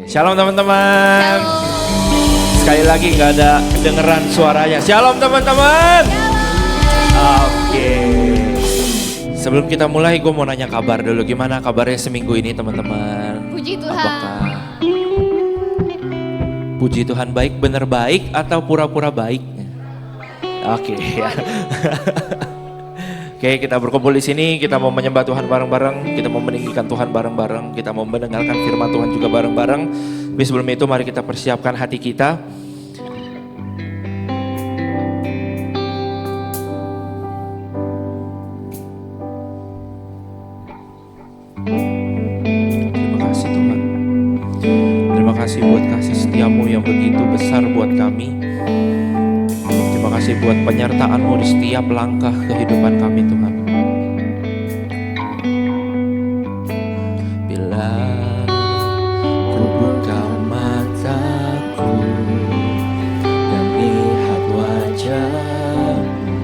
Shalom teman-teman. Sekali lagi nggak ada kedengeran suaranya. Shalom teman-teman. Oke. Sebelum kita mulai, gue mau nanya kabar dulu. Gimana kabarnya seminggu ini teman-teman? Puji Tuhan. Apakah puji Tuhan baik, bener baik atau pura-pura baik? Oke. Oke, kita berkumpul di sini, kita mau menyembah Tuhan bareng-bareng, kita mau meninggikan Tuhan bareng-bareng, kita mau mendengarkan firman Tuhan juga bareng-bareng. Tapi sebelum itu mari kita persiapkan hati kita. Terima kasih Tuhan. Terima kasih buat kasih setiamu yang begitu besar buat kami. Terima kasih buat penyertaan-Mu di setiap langkah kehidupan kami Tuhan. Bila ku buka mataku dan lihat wajah-Mu,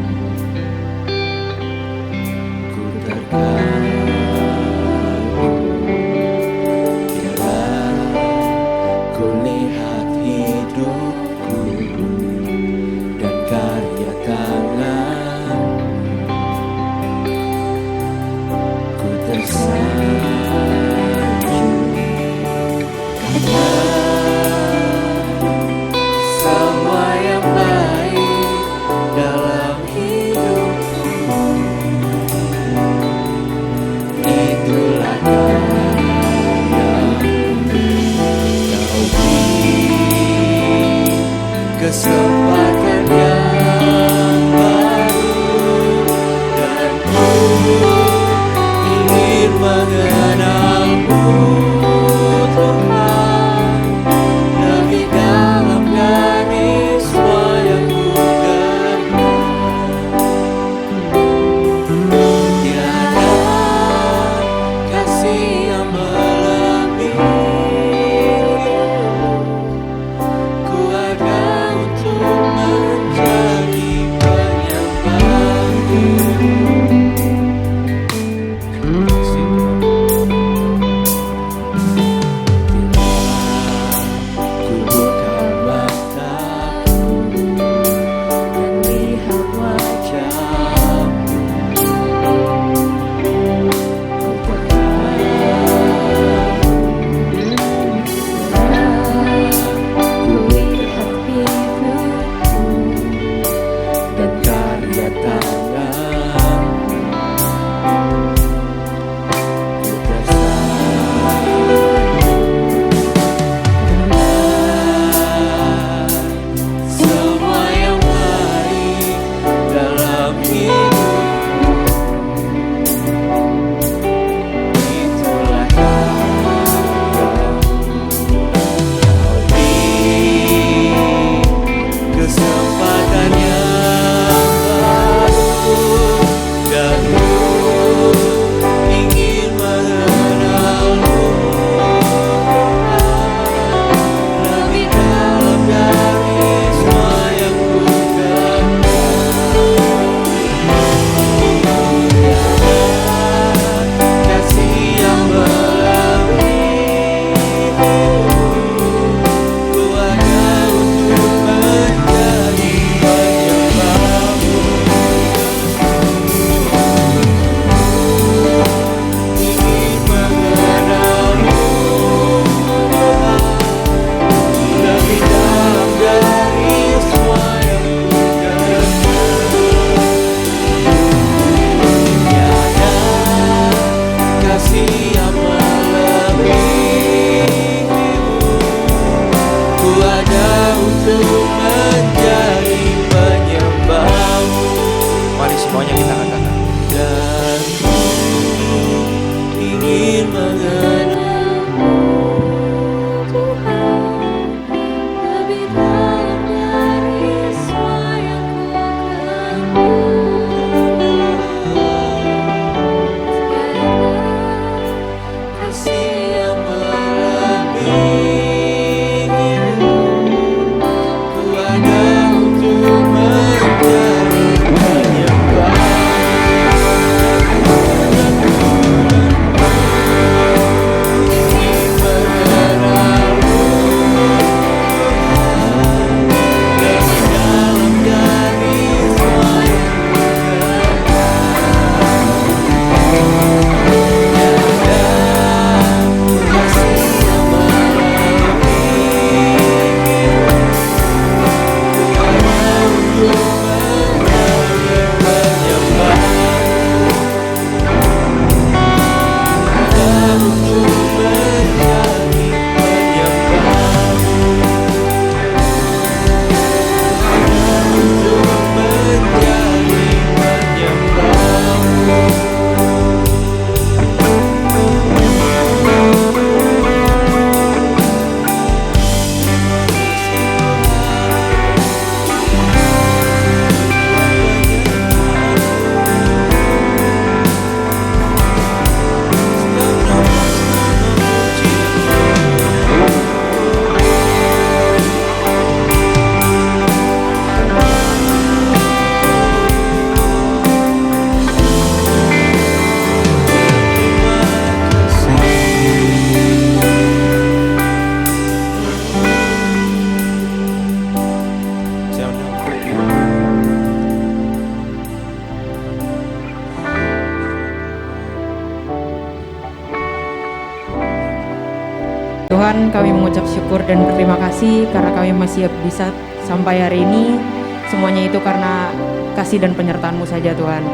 ku terkagum. Bila ku lihat hidupku dan karya tangan, ku tersanjung karena semua yang baik dalam hidupku itulah karya-Mu. Kau beri kesempatan yang baru dan ku ingin mengenal-Mu Tuhan lebih dalam dari semua yang ku kenal. Tiada kasih yang melebihi. Ku ada untuk menjadi penyembah-Mu. Bila ku buka mataku dan lihat wajah-Mu, ku terkagum. Ku lihat hidupku dan karya tangan-Mu, ku tersanjung karena semua yang baik dalam hidupku itulah karya-Mu. Kau beri kesempatan yang baru dan ku ingin mengenal-Mu lebih dalam dari semua yang ku kenal. Tiada kasih yang melebihi. Ku ada untuk menjadi penyembah-Mu. Ingin mengenal-Mu lebih dalam dari semua yang ku kenal. Tiada kasih yang melebihi-Mu. Ku ada untuk menjadi penyembah-Mu. Mari semuanya kita katakan. Dan ku ingin mengenal-Mu Tuhan lebih dalam dari semua yang ku kenal. kasih yang melebihi-Mu. Ku Tuhan, kami mengucap syukur dan berterima kasih karena kami masih bisa sampai hari ini. Semuanya itu karena kasih dan penyertaan-Mu saja Tuhan.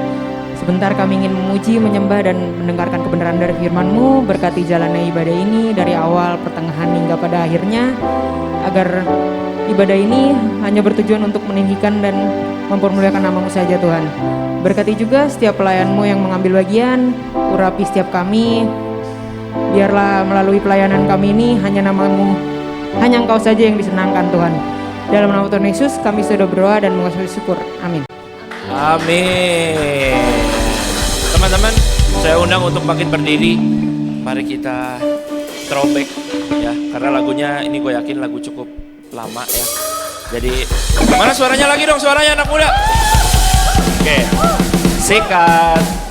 Sebentar kami ingin memuji, menyembah dan mendengarkan kebenaran dari firman-Mu. Berkati jalannya ibadah ini dari awal, pertengahan hingga pada akhirnya, agar ibadah ini hanya bertujuan untuk meninggikan dan mempermuliakan nama-Mu saja Tuhan. Berkati juga setiap pelayan-Mu yang mengambil bagian, urapi setiap kami. Biarlah melalui pelayanan kami ini hanya nama-Mu, hanya Engkau saja yang disenangkan Tuhan. Dalam nama Tuhan Yesus kami sudah berdoa dan mengucap syukur. Amin. Amin. Teman-teman, saya undang untuk bangkit berdiri. Mari kita throwback ya, karena lagunya ini gue yakin lagu cukup lama ya. Jadi mana suaranya lagi dong, suaranya anak muda. Oke, sikat.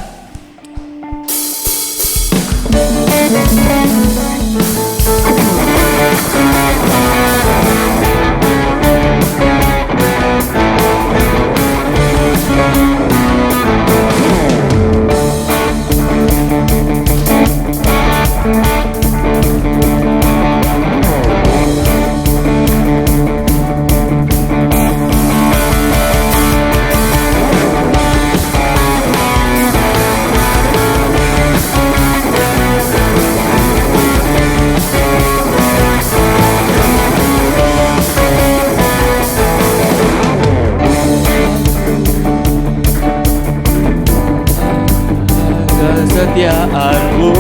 Kesetiaan-Mu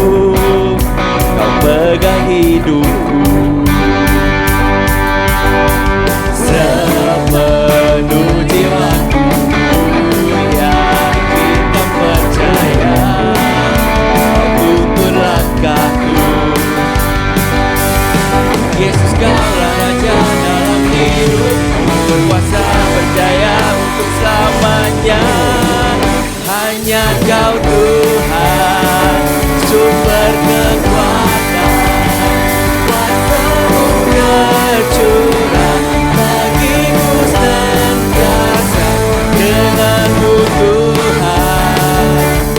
Kau pegang hidupku sepenuh jiwaku, yakin dan percaya Kau tuntun langkahku. Yesus Kaulah Raja dalam hidupku, berkuasa berjaya untuk selamanya. Hanya Kau Tuhan, sumber kekuatan, kuasa-Mu tercurah bagiku senantiasa. Dengan-Mu Tuhan,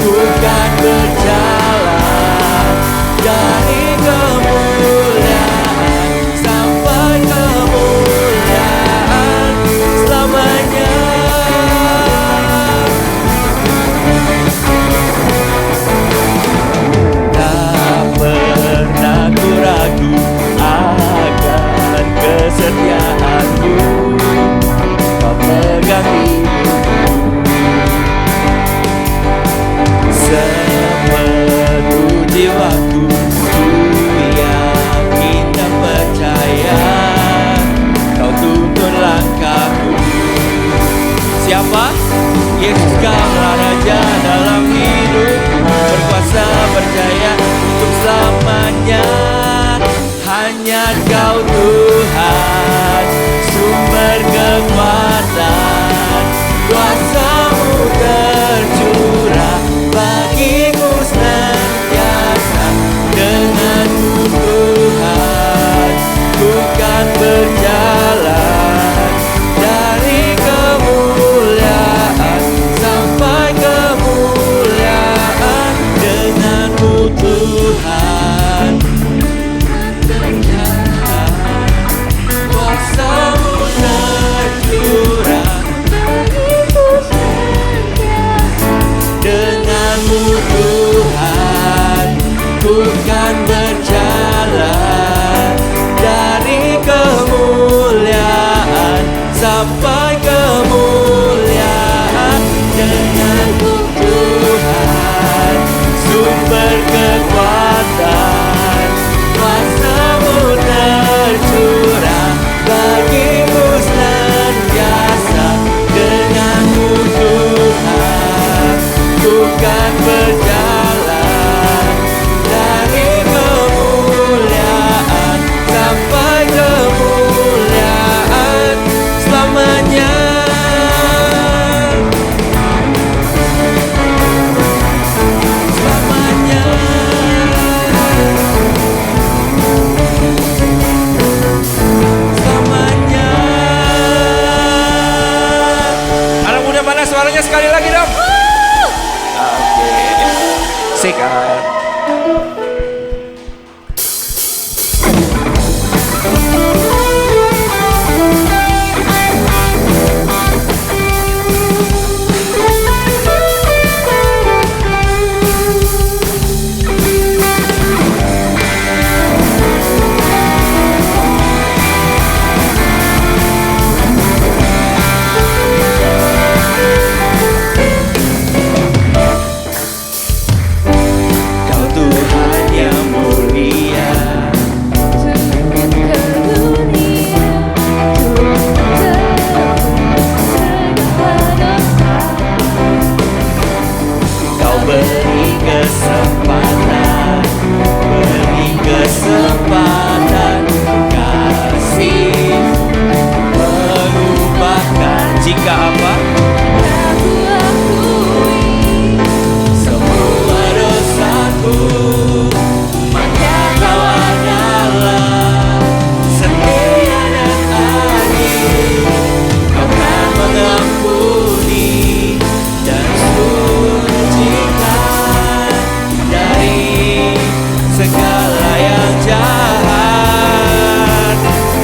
bukan berjalan dari kemuliaan sampai kemuliaan selamanya. Ragu akan kesetiaan-Mu, Kau pegang hidupku sepenuh jiwaku, ku yakin dan percaya Kau tuntun langkahku. Siapa? Yesus Kaulah Raja dalam hidupku, berkuasa berjaya untuk selamanya. Hanya Kau Tuhan, sumber kekuatan, kuasa-Mu tercurah bagiku senantiasa. Dengan-Mu Tuhan, bukan berjalan dari kemuliaan sampai kemuliaan. Dengan-Mu Tuhan, kuasa-Mu tercurah. Dengan-Mu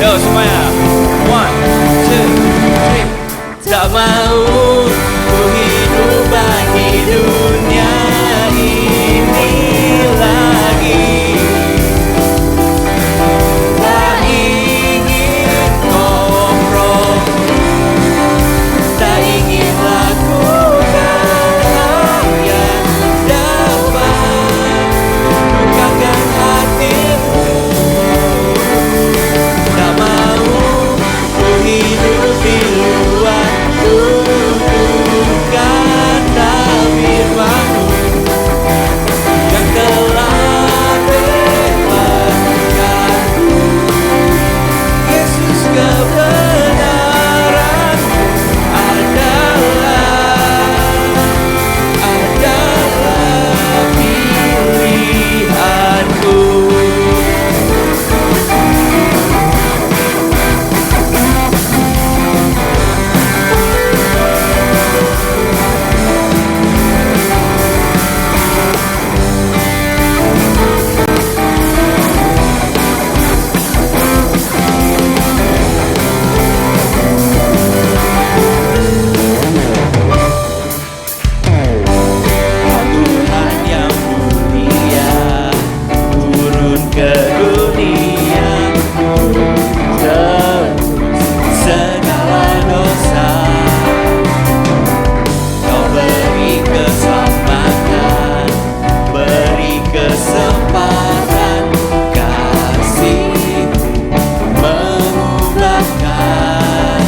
Yo semuanya. 1, 2, 3. Tak mau ku hidup bagi dunia ini lagi. Tak ingin kompromi, tak ingin lakukan hal yang dapat lukakan hatimu. Tak mau ku hidup di luar tutur kata firman-Mu yang telah bebaskanku. Yesus, kebenaran-Mu adalah pilihanku. Tuhan yang mulia turun ke dunia, tebus segala dosa. Kau beri keselamatan, beri kesempatan, kasih-Mu mengubahkan.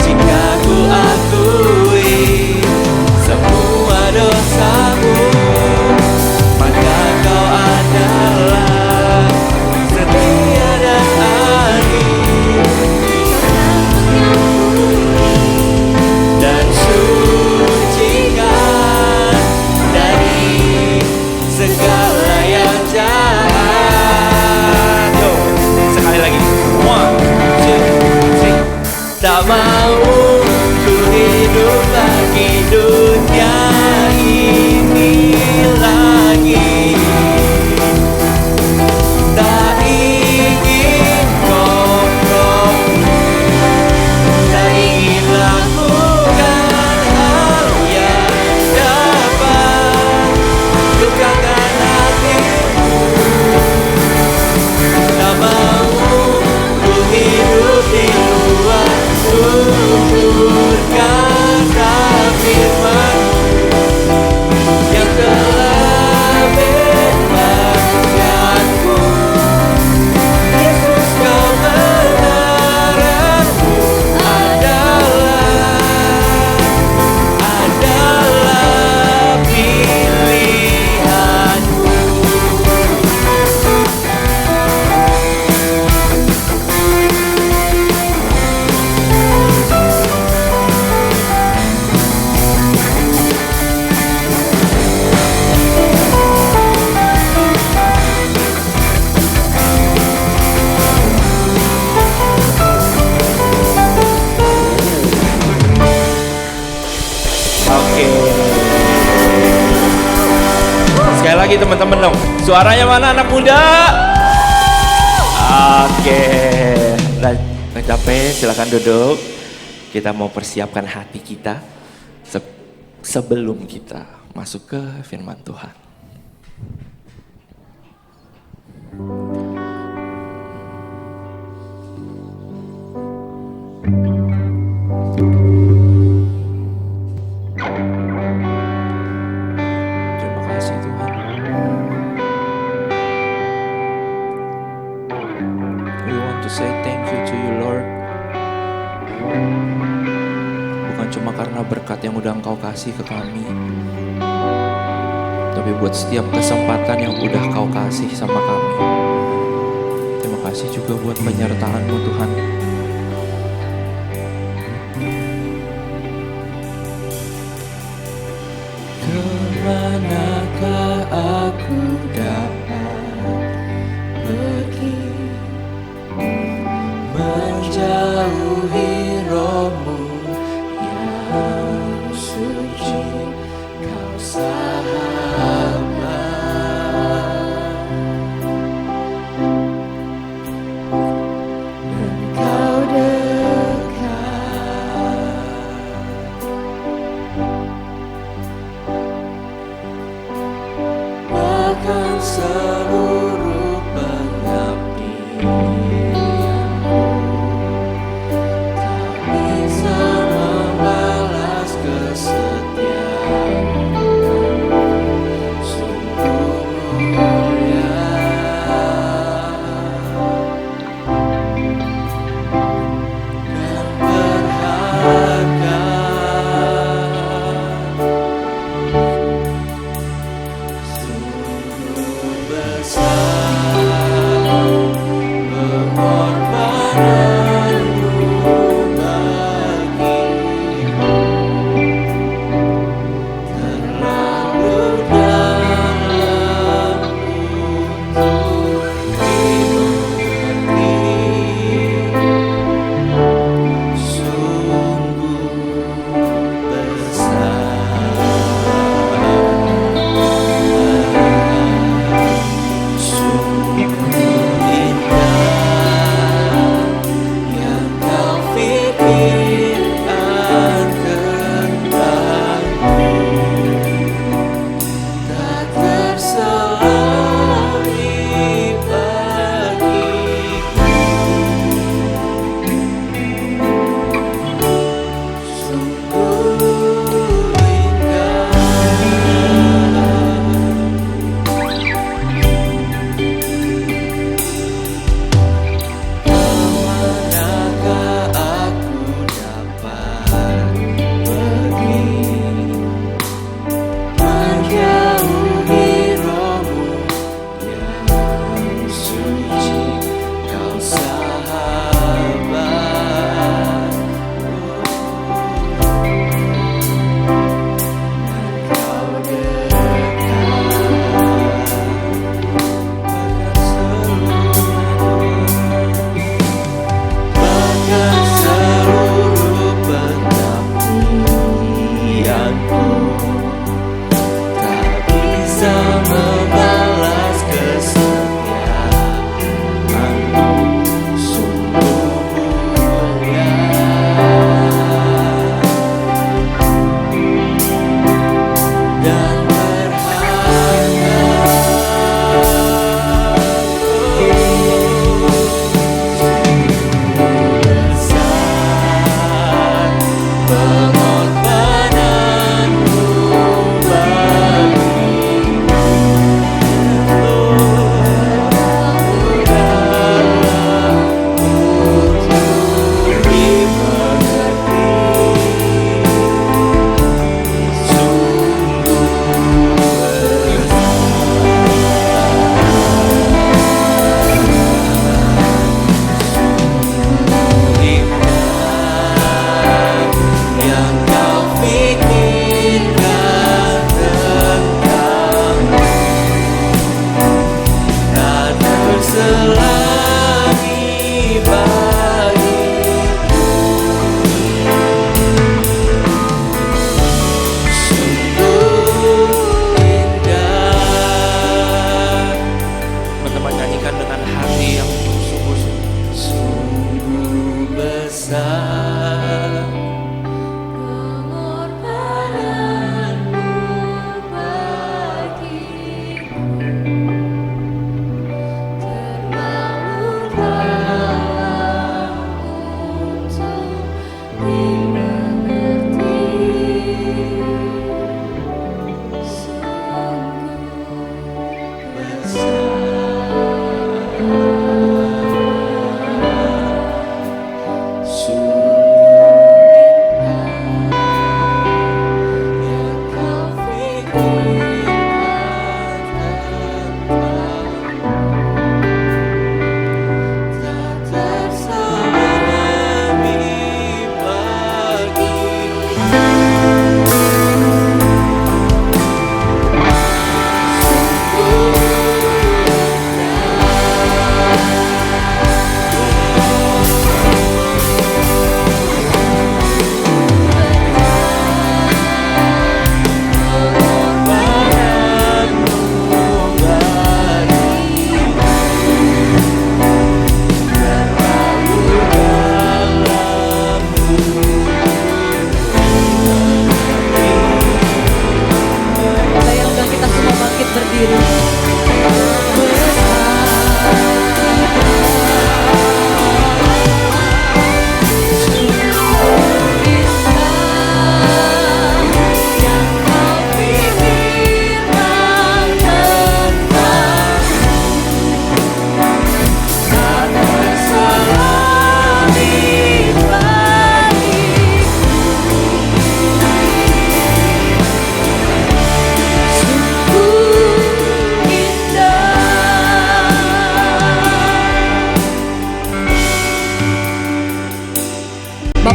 Jika ku akui semua dosa-Mu, maka Kau adalah setia dan adil dan sucikan dari segala yang jahat. Yo, sekali lagi. 1, 2, 3. Tak mau ku hidup lagi dunia ini lagi. Tak ingin kompromi, tak ingin lakukan hal yang dapat lukakan hatimu. Tak mau ku hidup di luar tutur kata firman-Mu yang telah bebaskanku. Yesus, kebenaran-Mu adalah pilihanku. Oke. Sekali lagi teman-teman dong. Suaranya mana anak muda? Oke. Nah, capek, silakan duduk. Kita mau persiapkan hati kita sebelum kita masuk ke firman Tuhan. Terima kasih Tuhan. We want to say thank you to you, Lord. Bukan cuma karena berkat yang udah Engkau kasih ke kami, tapi buat setiap kesempatan yang udah Kau kasih sama kami. Terima kasih juga buat penyertaan-Mu Tuhan. Kemanakah aku dapat pergi menjauhi Roh-Mu yang suci, Kau sahabat. Dan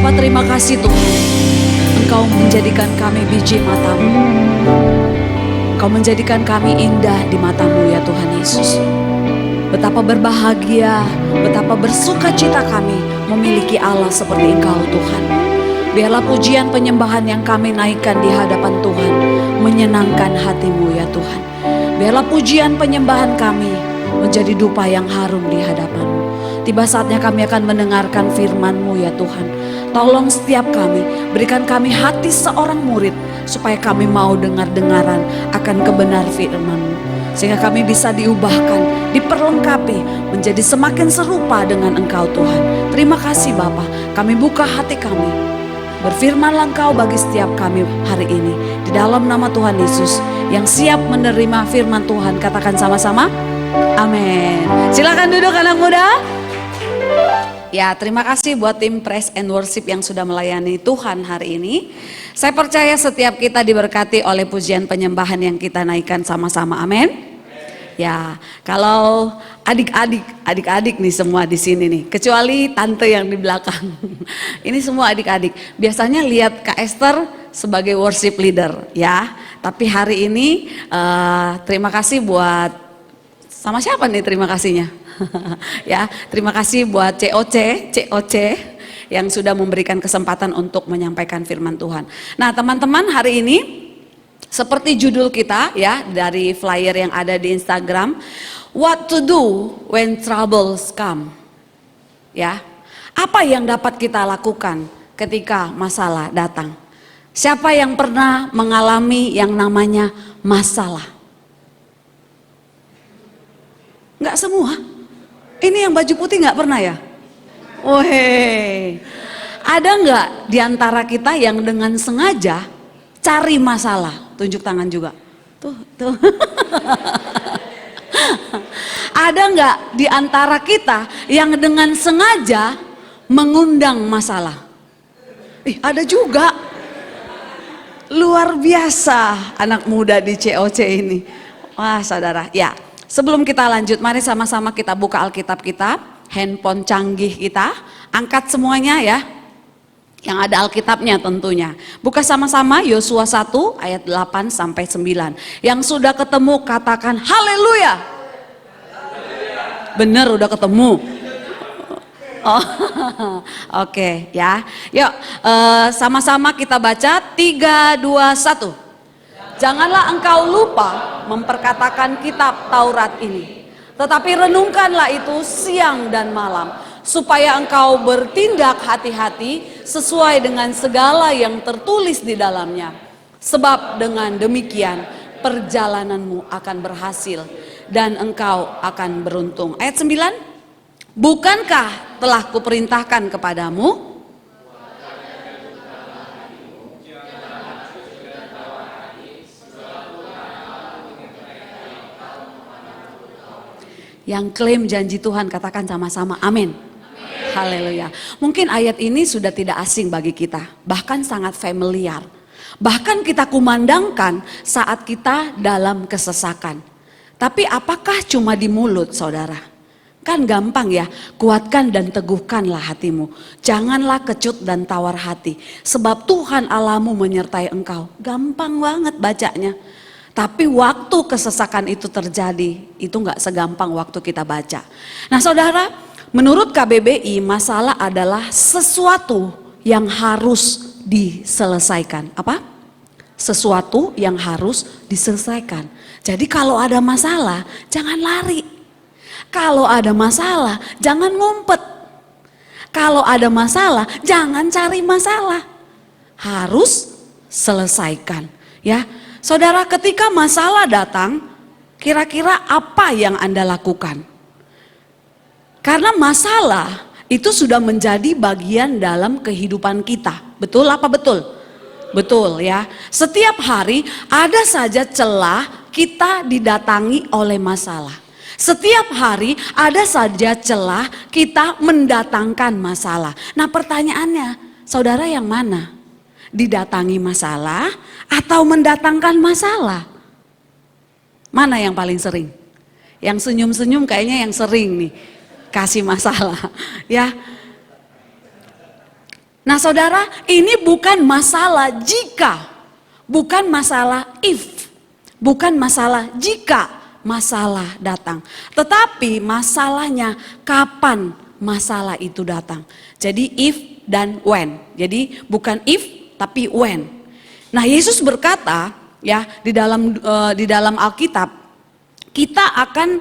Bapa, terima kasih Tuhan. Engkau menjadikan kami biji matamu. Engkau menjadikan kami indah di matamu ya Tuhan Yesus. Betapa berbahagia, betapa bersuka cita kami memiliki Allah seperti Engkau Tuhan. Biarlah pujian penyembahan yang kami naikkan di hadapan Tuhan menyenangkan hatimu ya Tuhan. Biarlah pujian penyembahan kami menjadi dupa yang harum di hadapan-Mu. Tiba saatnya kami akan mendengarkan firman-Mu ya Tuhan. Tolong setiap kami, berikan kami hati seorang murid supaya kami mau dengar-dengaran akan kebenar firman-Mu. Sehingga kami bisa diubahkan, diperlengkapi, menjadi semakin serupa dengan Engkau Tuhan. Terima kasih Bapa, kami buka hati kami. Berfirmanlah Engkau bagi setiap kami hari ini. Di dalam nama Tuhan Yesus yang siap menerima firman Tuhan, katakan sama-sama, amin. Silakan duduk anak muda. Ya, terima kasih buat tim Praise and Worship yang sudah melayani Tuhan hari ini. Saya percaya setiap kita diberkati oleh pujian penyembahan yang kita naikkan sama-sama, amin. Ya, kalau adik-adik nih semua di sini nih, kecuali tante yang di belakang. Ini semua adik-adik. Biasanya lihat Kak Esther sebagai worship leader, ya. Tapi hari ini terima kasih buat, sama siapa nih terima kasihnya? Ya, terima kasih buat COC yang sudah memberikan kesempatan untuk menyampaikan firman Tuhan. Nah, teman-teman, hari ini seperti judul kita ya dari flyer yang ada di Instagram, What to do when troubles come. Ya, apa yang dapat kita lakukan ketika masalah datang? Siapa yang pernah mengalami yang namanya masalah? Enggak semua. Ini yang baju putih nggak pernah ya? Woi, ada nggak di antara kita yang dengan sengaja cari masalah? Tunjuk tangan juga. Tuh. Ada nggak di antara kita yang dengan sengaja mengundang masalah? Ada juga. Luar biasa anak muda di COC ini. Wah, saudara, ya. Sebelum kita lanjut, mari sama-sama kita buka Alkitab kita, handphone canggih kita, angkat semuanya ya, yang ada Alkitabnya tentunya. Buka sama-sama Yosua 1 ayat 8 sampai 9. Yang sudah ketemu katakan haleluya. Bener udah ketemu. Oh, oke ya. Yuk sama-sama kita baca 3, 2, 1. Janganlah engkau lupa memperkatakan kitab Taurat ini, tetapi renungkanlah itu siang dan malam, supaya engkau bertindak hati-hati sesuai dengan segala yang tertulis di dalamnya. Sebab dengan demikian perjalananmu akan berhasil dan engkau akan beruntung. Ayat 9, bukankah telah kuperintahkan kepadamu? Yang klaim janji Tuhan katakan sama-sama amin. Haleluya. Mungkin ayat ini sudah tidak asing bagi kita, bahkan sangat familiar. Bahkan kita kumandangkan saat kita dalam kesesakan. Tapi apakah cuma di mulut, saudara? Kan gampang ya, kuatkan dan teguhkanlah hatimu. Janganlah kecut dan tawar hati, sebab Tuhan Allahmu menyertai engkau. Gampang banget bacanya. Tapi waktu kesesakan itu terjadi, itu nggak segampang waktu kita baca. Nah saudara, menurut KBBI masalah adalah sesuatu yang harus diselesaikan. Apa? Sesuatu yang harus diselesaikan. Jadi kalau ada masalah, jangan lari. Kalau ada masalah, jangan ngumpet. Kalau ada masalah, jangan cari masalah. Harus selesaikan, ya. Saudara, ketika masalah datang, kira-kira apa yang Anda lakukan? Karena masalah itu sudah menjadi bagian dalam kehidupan kita. Betul apa betul? Betul ya. Setiap hari ada saja celah kita didatangi oleh masalah. Setiap hari ada saja celah kita mendatangkan masalah. Nah pertanyaannya, saudara yang mana? Didatangi masalah atau mendatangkan masalah? Mana yang paling sering? Yang senyum-senyum kayaknya yang sering nih kasih masalah, ya. Nah saudara, ini bukan masalah jika, bukan masalah if, bukan masalah jika masalah datang. Tetapi masalahnya kapan masalah itu datang. Jadi if dan when. Jadi bukan if tapi when. Nah Yesus berkata ya di dalam Alkitab, kita akan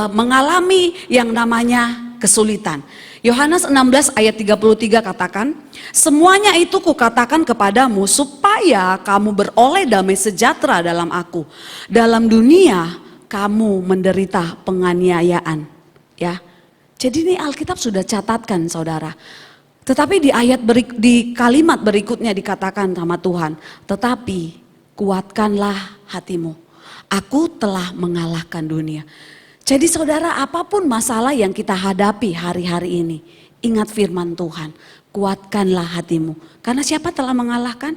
mengalami yang namanya kesulitan. Yohanes 16 ayat 33 katakan, semuanya itu kukatakan kepadamu supaya kamu beroleh damai sejahtera dalam aku. Dalam dunia kamu menderita penganiayaan. Ya, jadi ini Alkitab sudah catatkan saudara. Tetapi di kalimat berikutnya dikatakan sama Tuhan, tetapi kuatkanlah hatimu. Aku telah mengalahkan dunia. Jadi saudara, apapun masalah yang kita hadapi hari-hari ini, ingat firman Tuhan, kuatkanlah hatimu. Karena siapa telah mengalahkan?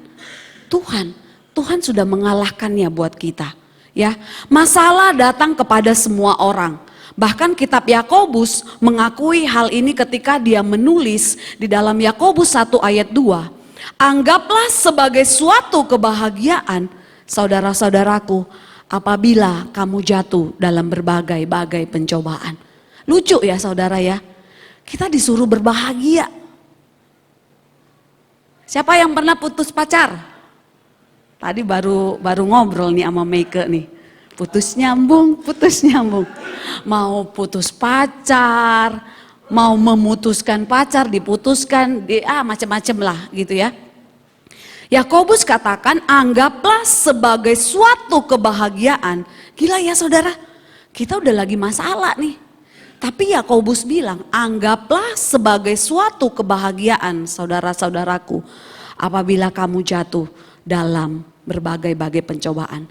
Tuhan. Tuhan sudah mengalahkannya buat kita. Ya, masalah datang kepada semua orang. Bahkan kitab Yakobus mengakui hal ini ketika dia menulis di dalam Yakobus 1 ayat 2. Anggaplah sebagai suatu kebahagiaan, saudara-saudaraku, apabila kamu jatuh dalam berbagai-bagai pencobaan. Lucu ya saudara ya. Kita disuruh berbahagia. Siapa yang pernah putus pacar? Tadi baru ngobrol nih sama Meike nih. Putus nyambung. Mau putus pacar, mau memutuskan pacar, diputuskan, macam-macam lah gitu ya. Yakobus katakan anggaplah sebagai suatu kebahagiaan. Gila ya saudara, kita udah lagi masalah nih. Tapi Yakobus bilang anggaplah sebagai suatu kebahagiaan saudara-saudaraku apabila kamu jatuh dalam berbagai-bagai pencobaan.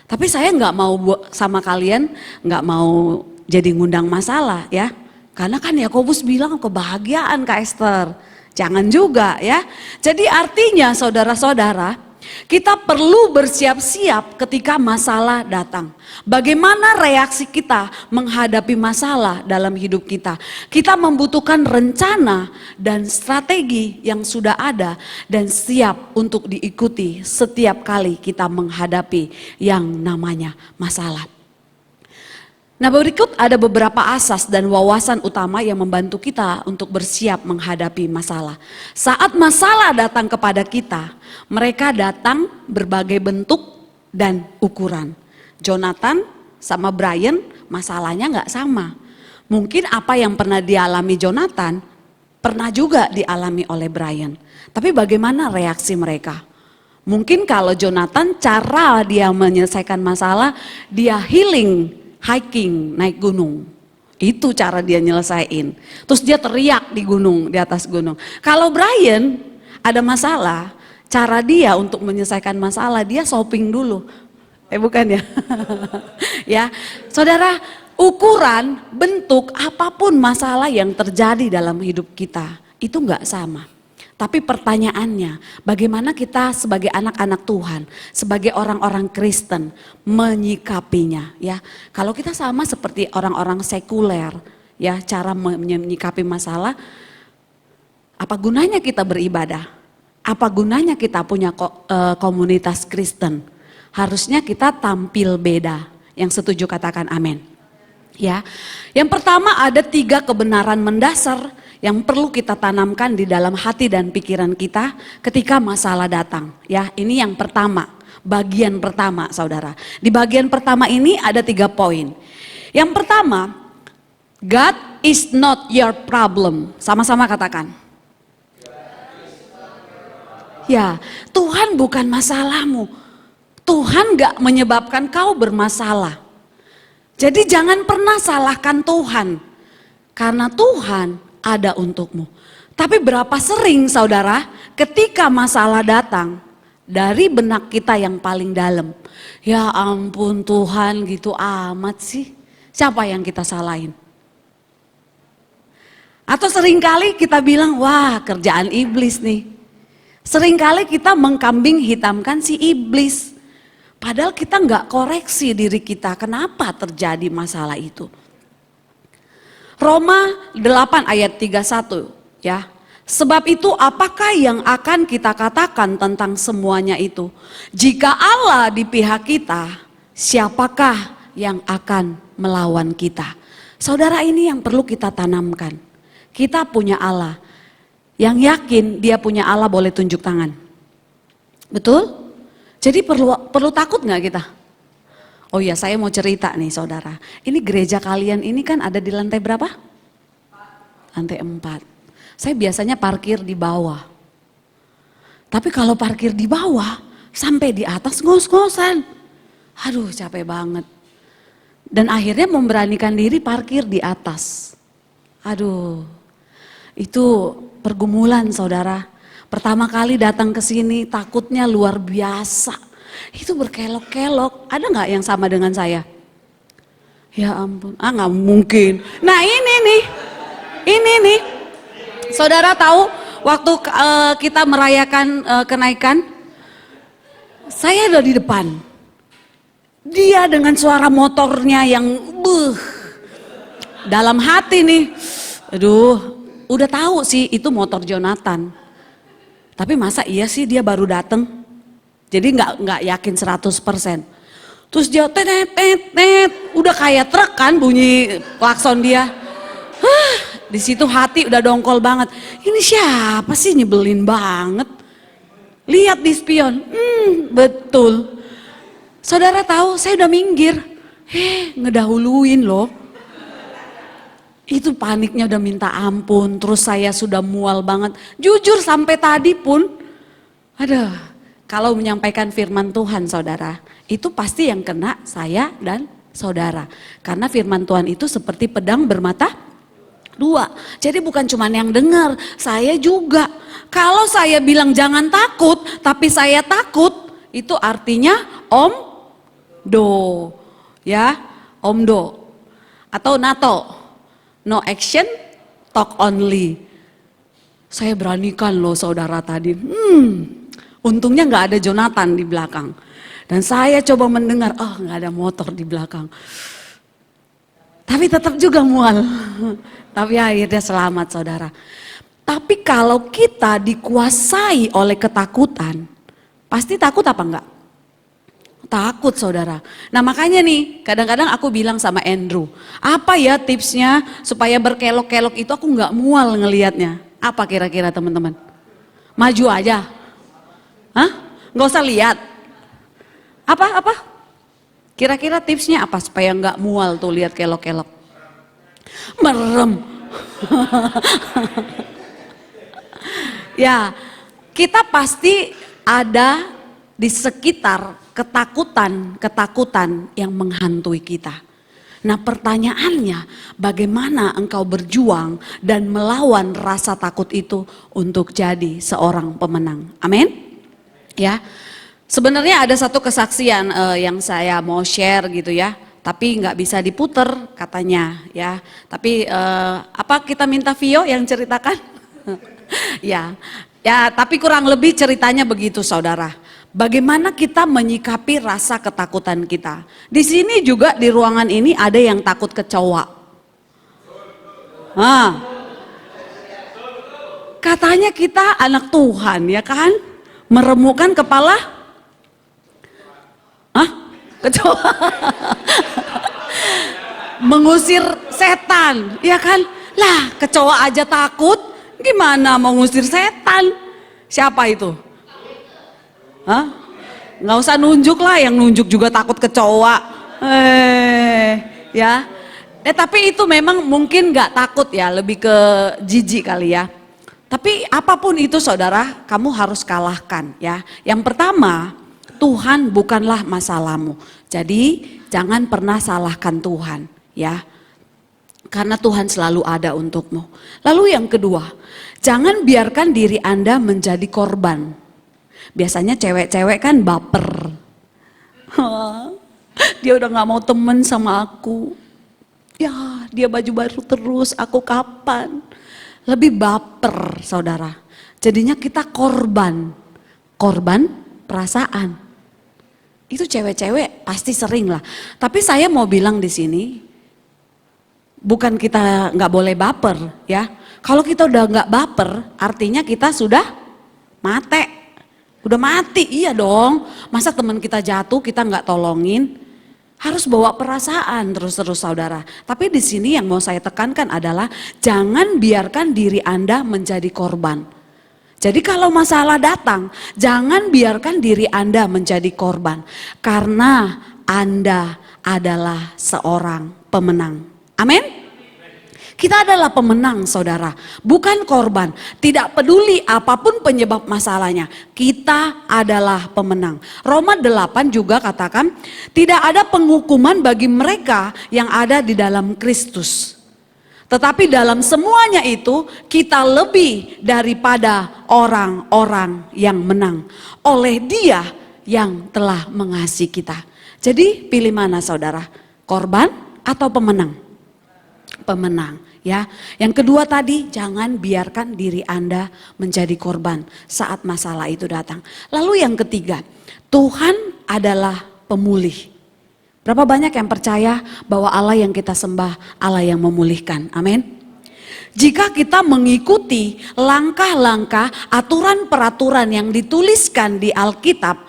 Tapi saya nggak mau sama kalian, nggak mau jadi ngundang masalah ya. Karena kan Yakobus bilang kebahagiaan Kak Esther. Jangan juga ya. Jadi artinya saudara-saudara, kita perlu bersiap-siap ketika masalah datang. Bagaimana reaksi kita menghadapi masalah dalam hidup kita? Kita membutuhkan rencana dan strategi yang sudah ada dan siap untuk diikuti setiap kali kita menghadapi yang namanya masalah. Nah berikut ada beberapa asas dan wawasan utama yang membantu kita untuk bersiap menghadapi masalah. Saat masalah datang kepada kita, mereka datang berbagai bentuk dan ukuran. Jonathan sama Brian masalahnya nggak sama. Mungkin apa yang pernah dialami Jonathan, pernah juga dialami oleh Brian. Tapi bagaimana reaksi mereka? Mungkin kalau Jonathan cara dia menyelesaikan masalah, dia healing, hiking, naik gunung. Itu cara dia nyelesain. Terus dia teriak di gunung, di atas gunung. Kalau Brian ada masalah, cara dia untuk menyelesaikan masalah, dia shopping dulu. Bukan ya? Ya, saudara, ukuran, bentuk, apapun masalah yang terjadi dalam hidup kita, itu enggak sama. Tapi pertanyaannya, bagaimana kita sebagai anak-anak Tuhan, sebagai orang-orang Kristen menyikapinya ya. Kalau kita sama seperti orang-orang sekuler ya, cara menyikapi masalah, apa gunanya kita beribadah? Apa gunanya kita punya komunitas Kristen? Harusnya kita tampil beda. Yang setuju katakan amin. Ya. Yang pertama ada 3 kebenaran mendasar yang perlu kita tanamkan di dalam hati dan pikiran kita ketika masalah datang. Ya, ini yang pertama, bagian pertama saudara. Di bagian pertama ini ada 3 poin. Yang pertama, God is not your problem. Sama-sama katakan. Ya, Tuhan bukan masalahmu. Tuhan gak menyebabkan kau bermasalah. Jadi jangan pernah salahkan Tuhan. Karena Tuhan ada untukmu. Tapi berapa sering saudara ketika masalah datang dari benak kita yang paling dalam. Ya ampun Tuhan gitu amat sih. Siapa yang kita salahin? Atau seringkali kita bilang wah kerjaan iblis nih. Seringkali kita mengkambing hitamkan si iblis. Padahal kita nggak koreksi diri kita kenapa terjadi masalah itu. Roma 8 ayat 31 ya. Sebab itu apakah yang akan kita katakan tentang semuanya itu? Jika Allah di pihak kita, siapakah yang akan melawan kita? Saudara, ini yang perlu kita tanamkan. Kita punya Allah. Yang yakin dia punya Allah boleh tunjuk tangan. Betul? Jadi perlu takut gak kita? Oh iya, saya mau cerita nih saudara. Ini gereja kalian ini kan ada di lantai berapa? Lantai 4. Saya biasanya parkir di bawah. Tapi kalau parkir di bawah, sampai di atas ngos-ngosan. Aduh, capek banget. Dan akhirnya memberanikan diri parkir di atas. Aduh, itu pergumulan saudara. Pertama kali datang ke sini takutnya luar biasa. Itu berkelok-kelok. Ada nggak yang sama dengan saya? Ya ampun, nggak mungkin. Nah ini nih. Saudara tahu waktu kita merayakan kenaikan, saya ada di depan. Dia dengan suara motornya yang dalam hati nih. Aduh, udah tahu sih itu motor Jonathan. Tapi masa iya sih dia baru datang? Jadi nggak yakin 100%. Terus dia udah kayak truk kan bunyi klakson dia. Di situ hati udah dongkol banget. Ini siapa sih, nyebelin banget. Lihat di spion, betul. Saudara tahu saya udah minggir. Ngedahuluin loh. Itu paniknya udah minta ampun. Terus saya sudah mual banget. Jujur sampai tadi pun. Kalau menyampaikan firman Tuhan saudara. Itu pasti yang kena saya dan saudara. Karena firman Tuhan itu seperti pedang bermata dua. Jadi bukan cuma yang dengar, saya juga. Kalau saya bilang jangan takut, tapi saya takut, itu artinya omdo. Ya, omdo. Atau NATO. No action, talk only. Saya beranikan loh saudara tadi. Untungnya gak ada Jonathan di belakang. Dan saya coba mendengar, gak ada motor di belakang. Tapi tetap juga mual. Tapi akhirnya selamat saudara. Tapi kalau kita dikuasai oleh ketakutan, pasti takut apa enggak? Takut saudara. Nah makanya nih kadang-kadang aku bilang sama Andrew, apa ya tipsnya supaya berkelok-kelok itu aku enggak mual ngelihatnya. Apa kira-kira teman-teman? Maju aja. Hah? Nggak usah lihat. Apa? Kira-kira tipsnya apa supaya enggak mual tuh lihat kelok-kelok? Merem. Ya, kita pasti ada di sekitar ketakutan yang menghantui kita. Nah pertanyaannya, bagaimana engkau berjuang dan melawan rasa takut itu untuk jadi seorang pemenang? Amin. Ya, sebenarnya ada satu kesaksian yang saya mau share gitu ya. Tapi nggak bisa diputer katanya ya. Tapi apa kita minta Vio yang ceritakan? ya, tapi kurang lebih ceritanya begitu saudara. Bagaimana kita menyikapi rasa ketakutan kita? Di sini juga di ruangan ini ada yang takut kecoa. Katanya kita anak Tuhan ya kan? Meremukkan kepala? Kecoa. Mengusir setan, ya kan? Lah, kecoa aja takut, gimana mau ngusir setan? Siapa itu? Nggak usah nunjuk lah, yang nunjuk juga takut kecoa. Ya. Tapi itu memang mungkin nggak takut ya, lebih ke jijik kali ya. Tapi apapun itu saudara, kamu harus kalahkan ya. Yang pertama, Tuhan bukanlah masalahmu. Jadi jangan pernah salahkan Tuhan ya. Karena Tuhan selalu ada untukmu. Lalu yang kedua, jangan biarkan diri Anda menjadi korban. Biasanya cewek-cewek kan baper. Dia udah gak mau temen sama aku. Ya dia baju baru terus, aku kapan? Lebih baper saudara. Jadinya kita korban perasaan. Itu cewek-cewek pasti sering lah. Tapi saya mau bilang di sini, bukan kita nggak boleh baper ya. Kalau kita udah nggak baper, artinya kita sudah mate. Udah mati, iya dong. Masa teman kita jatuh, kita nggak tolongin? Harus bawa perasaan terus-terus saudara. Tapi di sini yang mau saya tekankan adalah jangan biarkan diri Anda menjadi korban. Jadi kalau masalah datang, jangan biarkan diri Anda menjadi korban. Karena Anda adalah seorang pemenang. Amin. Kita adalah pemenang saudara, bukan korban. Tidak peduli apapun penyebab masalahnya, kita adalah pemenang. Roma 8 juga katakan, tidak ada penghukuman bagi mereka yang ada di dalam Kristus. Tetapi dalam semuanya itu kita lebih daripada orang-orang yang menang. Oleh Dia yang telah mengasihi kita. Jadi pilih mana saudara, korban atau pemenang? Pemenang ya. Yang kedua tadi, jangan biarkan diri Anda menjadi korban saat masalah itu datang. Lalu yang ketiga, Tuhan adalah pemulih. Berapa banyak yang percaya bahwa Allah yang kita sembah Allah yang memulihkan? Amin. Jika kita mengikuti langkah-langkah aturan peraturan yang dituliskan di Alkitab,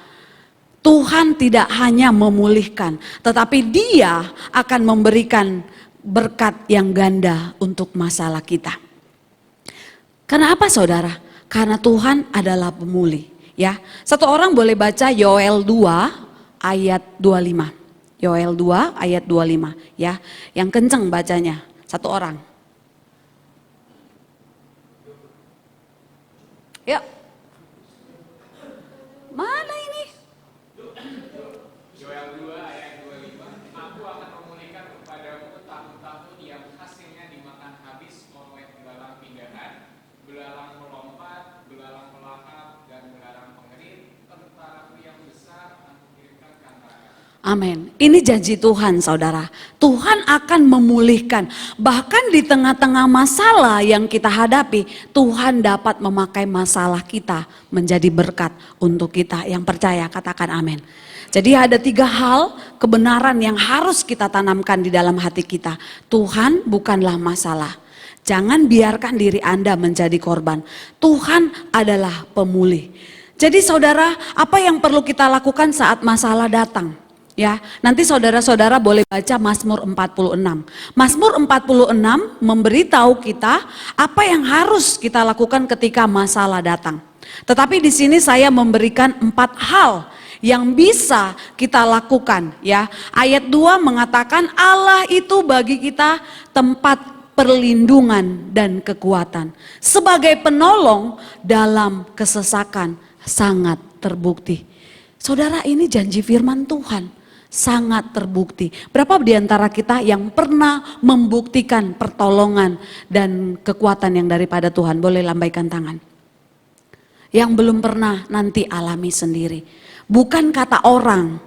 Tuhan tidak hanya memulihkan, tetapi Dia akan memberikan berkat yang ganda untuk masalah kita. Karena apa saudara? Karena Tuhan adalah pemulih ya. Satu orang boleh baca Yoel 2 ayat 25. Yoel 2 ayat 25 ya. Yang kenceng bacanya, satu orang. Yuk. Mana ini? Yoel 2 ayat 25. Aku akan memulihkan kepadamu tahun-tahun yang hasilnya dimakan habis oleh belalang pindahan, belalang melompat, belalang melahap, dan belalang pengerit. Tentaraku yang besar aku kirimkan ke antara. Amin. Ini janji Tuhan saudara. Tuhan akan memulihkan. Bahkan di tengah-tengah masalah yang kita hadapi, Tuhan dapat memakai masalah kita menjadi berkat untuk kita. Yang percaya katakan amin. Jadi ada 3 hal kebenaran yang harus kita tanamkan di dalam hati kita. Tuhan bukanlah masalah. Jangan biarkan diri Anda menjadi korban. Tuhan adalah pemulih. Jadi saudara, apa yang perlu kita lakukan saat masalah datang? Ya, nanti saudara-saudara boleh baca Mazmur 46. Mazmur 46 memberitahu kita apa yang harus kita lakukan ketika masalah datang. Tetapi di sini saya memberikan 4 hal yang bisa kita lakukan ya. Ayat 2 mengatakan Allah itu bagi kita tempat perlindungan dan kekuatan. Sebagai penolong dalam kesesakan sangat terbukti. Saudara, ini janji firman Tuhan. Sangat terbukti. Berapa di antara kita yang pernah membuktikan pertolongan dan kekuatan yang daripada Tuhan? Boleh lambaikan tangan. Yang belum pernah nanti alami sendiri. Bukan kata orang,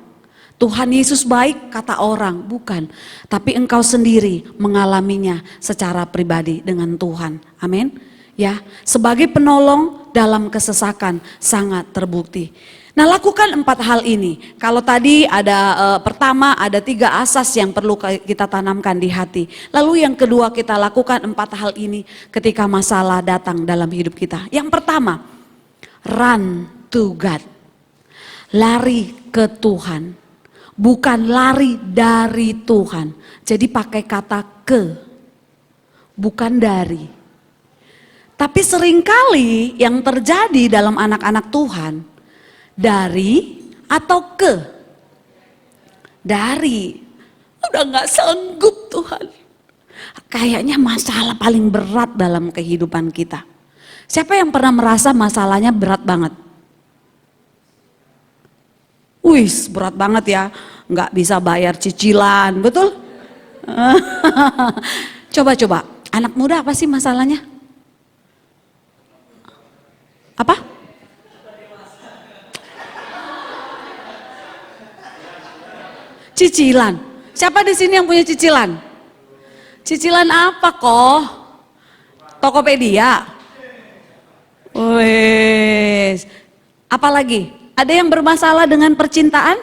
Tuhan Yesus baik kata orang, bukan. Tapi engkau sendiri mengalaminya secara pribadi dengan Tuhan. Amin. Ya, sebagai penolong dalam kesesakan sangat terbukti. Nah, lakukan 4 hal ini. Kalau tadi ada pertama ada 3 asas yang perlu kita tanamkan di hati. Lalu yang kedua kita lakukan 4 hal ini ketika masalah datang dalam hidup kita. Yang pertama, run to God. Lari ke Tuhan, bukan lari dari Tuhan. Jadi pakai kata ke, bukan dari. Tapi seringkali yang terjadi dalam anak-anak Tuhan, dari atau ke? Dari. Udah gak sanggup Tuhan. Kayaknya masalah paling berat dalam kehidupan kita. Siapa yang pernah merasa masalahnya berat banget? Wih, berat banget ya, nggak bisa bayar cicilan, betul? Coba-coba, anak muda apa sih masalahnya? Apa? Cicilan. Siapa di sini yang punya cicilan? Cicilan apa kok? Tokopedia. Wes. Apa lagi? Ada yang bermasalah dengan percintaan?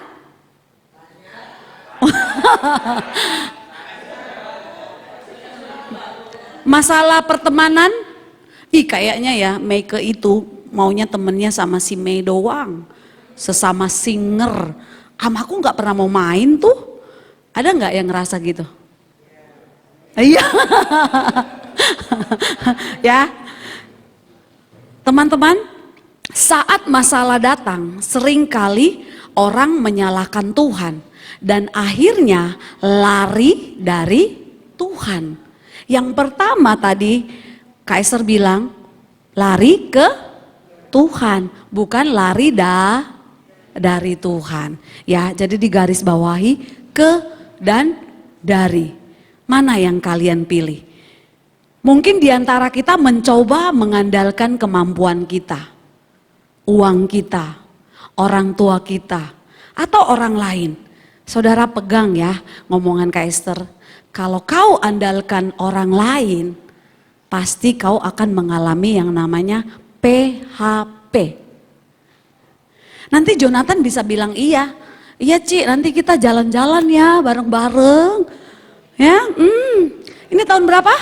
Masalah pertemanan, kayaknya ya Meike itu maunya temennya sama si Mei doang. Sesama singer. Sama aku nggak pernah mau main tuh. Ada nggak yang ngerasa gitu? Iya. Ya. Teman-teman, saat masalah datang, seringkali orang menyalahkan Tuhan dan akhirnya lari dari Tuhan. Yang pertama tadi Kaiser bilang lari ke Tuhan, bukan lari dari Tuhan. Ya, jadi digaris bawahi ke dan dari. Mana yang kalian pilih? Mungkin diantara kita mencoba mengandalkan kemampuan kita, uang kita, orang tua kita, atau orang lain. Saudara pegang ya ngomongan Kak Esther. Kalau kau andalkan orang lain, pasti kau akan mengalami yang namanya PHP. Nanti Jonathan bisa bilang iya Ci, nanti kita jalan-jalan ya bareng-bareng. Ya, ini tahun berapa?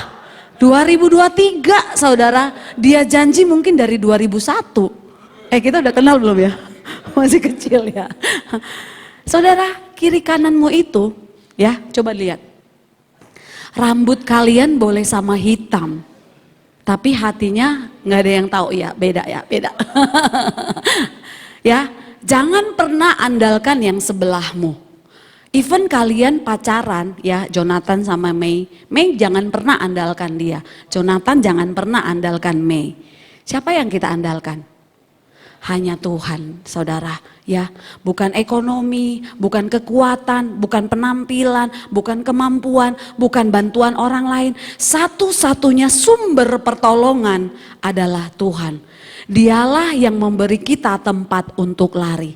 2023 saudara. Dia janji mungkin dari 2001. Kita udah kenal belum ya? Masih kecil ya. Saudara, kiri kananmu itu ya, coba lihat. Rambut kalian boleh sama hitam. Tapi hatinya nggak ada yang tahu ya, beda ya, beda. Ya, jangan pernah andalkan yang sebelahmu. Even kalian pacaran ya, Jonathan sama Mei jangan pernah andalkan dia. Jonathan jangan pernah andalkan Mei. Siapa yang kita andalkan? Hanya Tuhan, saudara. Ya, bukan ekonomi, bukan kekuatan, bukan penampilan, bukan kemampuan, bukan bantuan orang lain. Satu-satunya sumber pertolongan adalah Tuhan. Dialah yang memberi kita tempat untuk lari.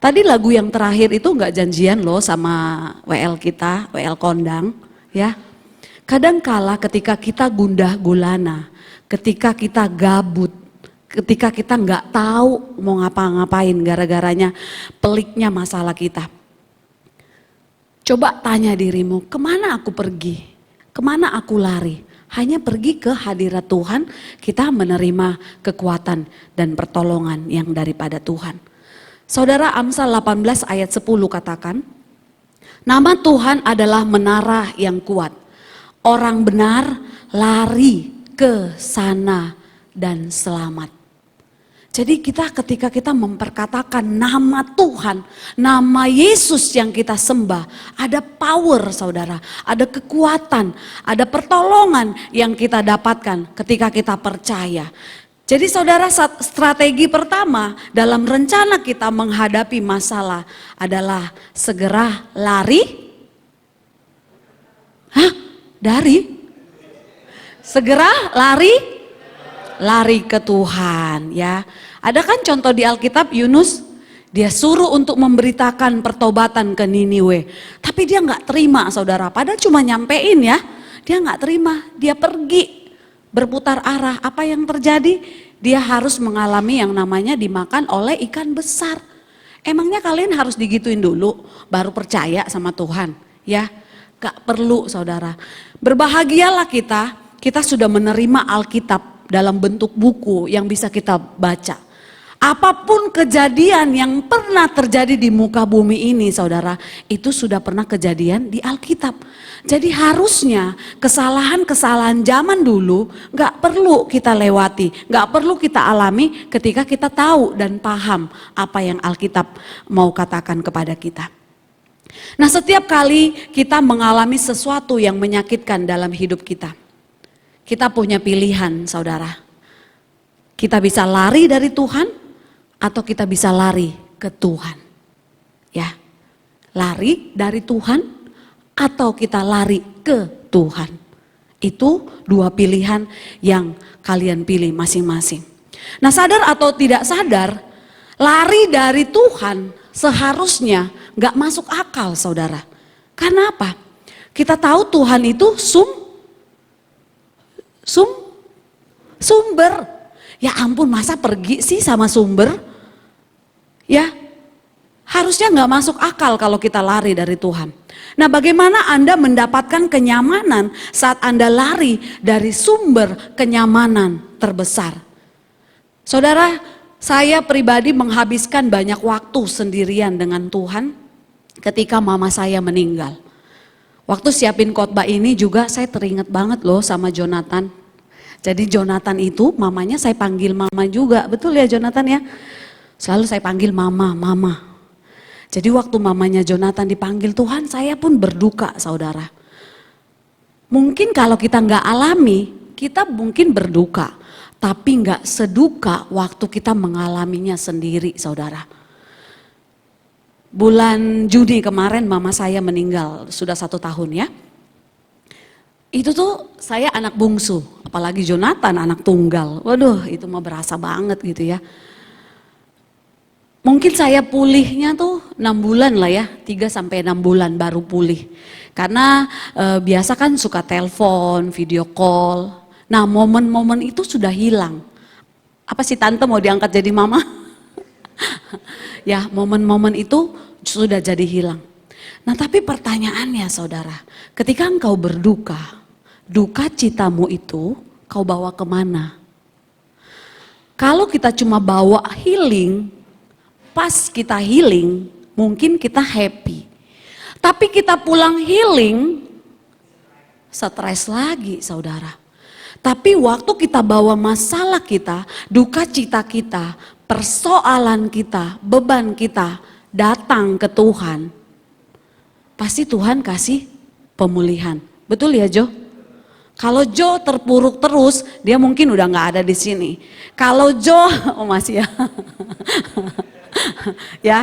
Tadi lagu yang terakhir itu nggak janjian loh sama WL kita, WL Kondang, ya. Kadangkala ketika kita gundah gulana, ketika kita gabut, ketika kita nggak tahu mau ngapa-ngapain gara-garanya peliknya masalah kita. Coba tanya dirimu, kemana aku pergi? Kemana aku lari? Hanya pergi ke hadirat Tuhan, kita menerima kekuatan dan pertolongan yang daripada Tuhan. Saudara, Amsal 18 ayat 10 katakan, nama Tuhan adalah menara yang kuat. Orang benar lari ke sana dan selamat. Jadi ketika kita memperkatakan nama Tuhan, nama Yesus yang kita sembah, ada power saudara, ada kekuatan, ada pertolongan yang kita dapatkan ketika kita percaya. Jadi saudara, strategi pertama dalam rencana kita menghadapi masalah adalah segera lari. Segera lari ke Tuhan ya. Ada kan contoh di Alkitab Yunus, dia suruh untuk memberitakan pertobatan ke Niniwe. Tapi dia nggak terima saudara, padahal cuma nyampein ya. Dia nggak terima, dia pergi berputar arah. Apa yang terjadi? Dia harus mengalami yang namanya dimakan oleh ikan besar. Emangnya kalian harus digituin dulu baru percaya sama Tuhan? Ya, gak perlu saudara. Berbahagialah kita sudah menerima Alkitab dalam bentuk buku yang bisa kita baca. Apapun kejadian yang pernah terjadi di muka bumi ini saudara, itu sudah pernah kejadian di Alkitab. Jadi harusnya kesalahan-kesalahan zaman dulu gak perlu kita lewati, gak perlu kita alami ketika kita tahu dan paham apa yang Alkitab mau katakan kepada kita. Nah, setiap kali kita mengalami sesuatu yang menyakitkan dalam hidup kita punya pilihan saudara. Kita bisa lari dari Tuhan atau kita bisa lari ke Tuhan. Ya, lari dari Tuhan atau kita lari ke Tuhan. Itu dua pilihan yang kalian pilih masing-masing. Nah, sadar atau tidak sadar, lari dari Tuhan seharusnya gak masuk akal saudara. Karena apa? Kita tahu Tuhan itu sumber. Ya ampun, masa pergi sih sama sumber? Ya, Harusnya nggak masuk akal kalau kita lari dari Tuhan. Nah, bagaimana Anda mendapatkan kenyamanan saat Anda lari dari sumber kenyamanan terbesar? Saudara, saya pribadi menghabiskan banyak waktu sendirian dengan Tuhan ketika mama saya meninggal. Waktu siapin khotbah ini juga saya teringat banget loh sama Jonathan. Jadi Jonathan itu mamanya saya panggil mama juga, betul ya Jonathan ya? Selalu saya panggil mama, mama. Jadi waktu mamanya Jonathan dipanggil Tuhan, saya pun berduka saudara. Mungkin kalau kita nggak alami, kita mungkin berduka. Tapi nggak seduka waktu kita mengalaminya sendiri saudara. Bulan Juni kemarin mama saya meninggal, sudah 1 tahun ya. Itu tuh saya anak bungsu, apalagi Jonathan anak tunggal. Waduh itu mah berasa banget gitu ya. Mungkin saya pulihnya tuh 6 bulan lah ya, 3-6 bulan baru pulih. Karena biasa kan suka telepon, video call. Nah momen-momen itu sudah hilang. Apa sih tante mau diangkat jadi mama? Ya momen-momen itu sudah jadi hilang. Nah tapi pertanyaannya saudara, ketika engkau berduka, duka citamu itu kau bawa kemana? Kalau kita cuma bawa healing, pas kita healing, mungkin kita happy. Tapi kita pulang healing, stres lagi saudara. Tapi waktu kita bawa masalah kita, duka cita kita, persoalan kita, beban kita datang ke Tuhan, pasti Tuhan kasih pemulihan. Betul ya Jo? Kalau Jo terpuruk terus, dia mungkin udah gak ada di sini. Kalau Jo, oh masih ya. Ya.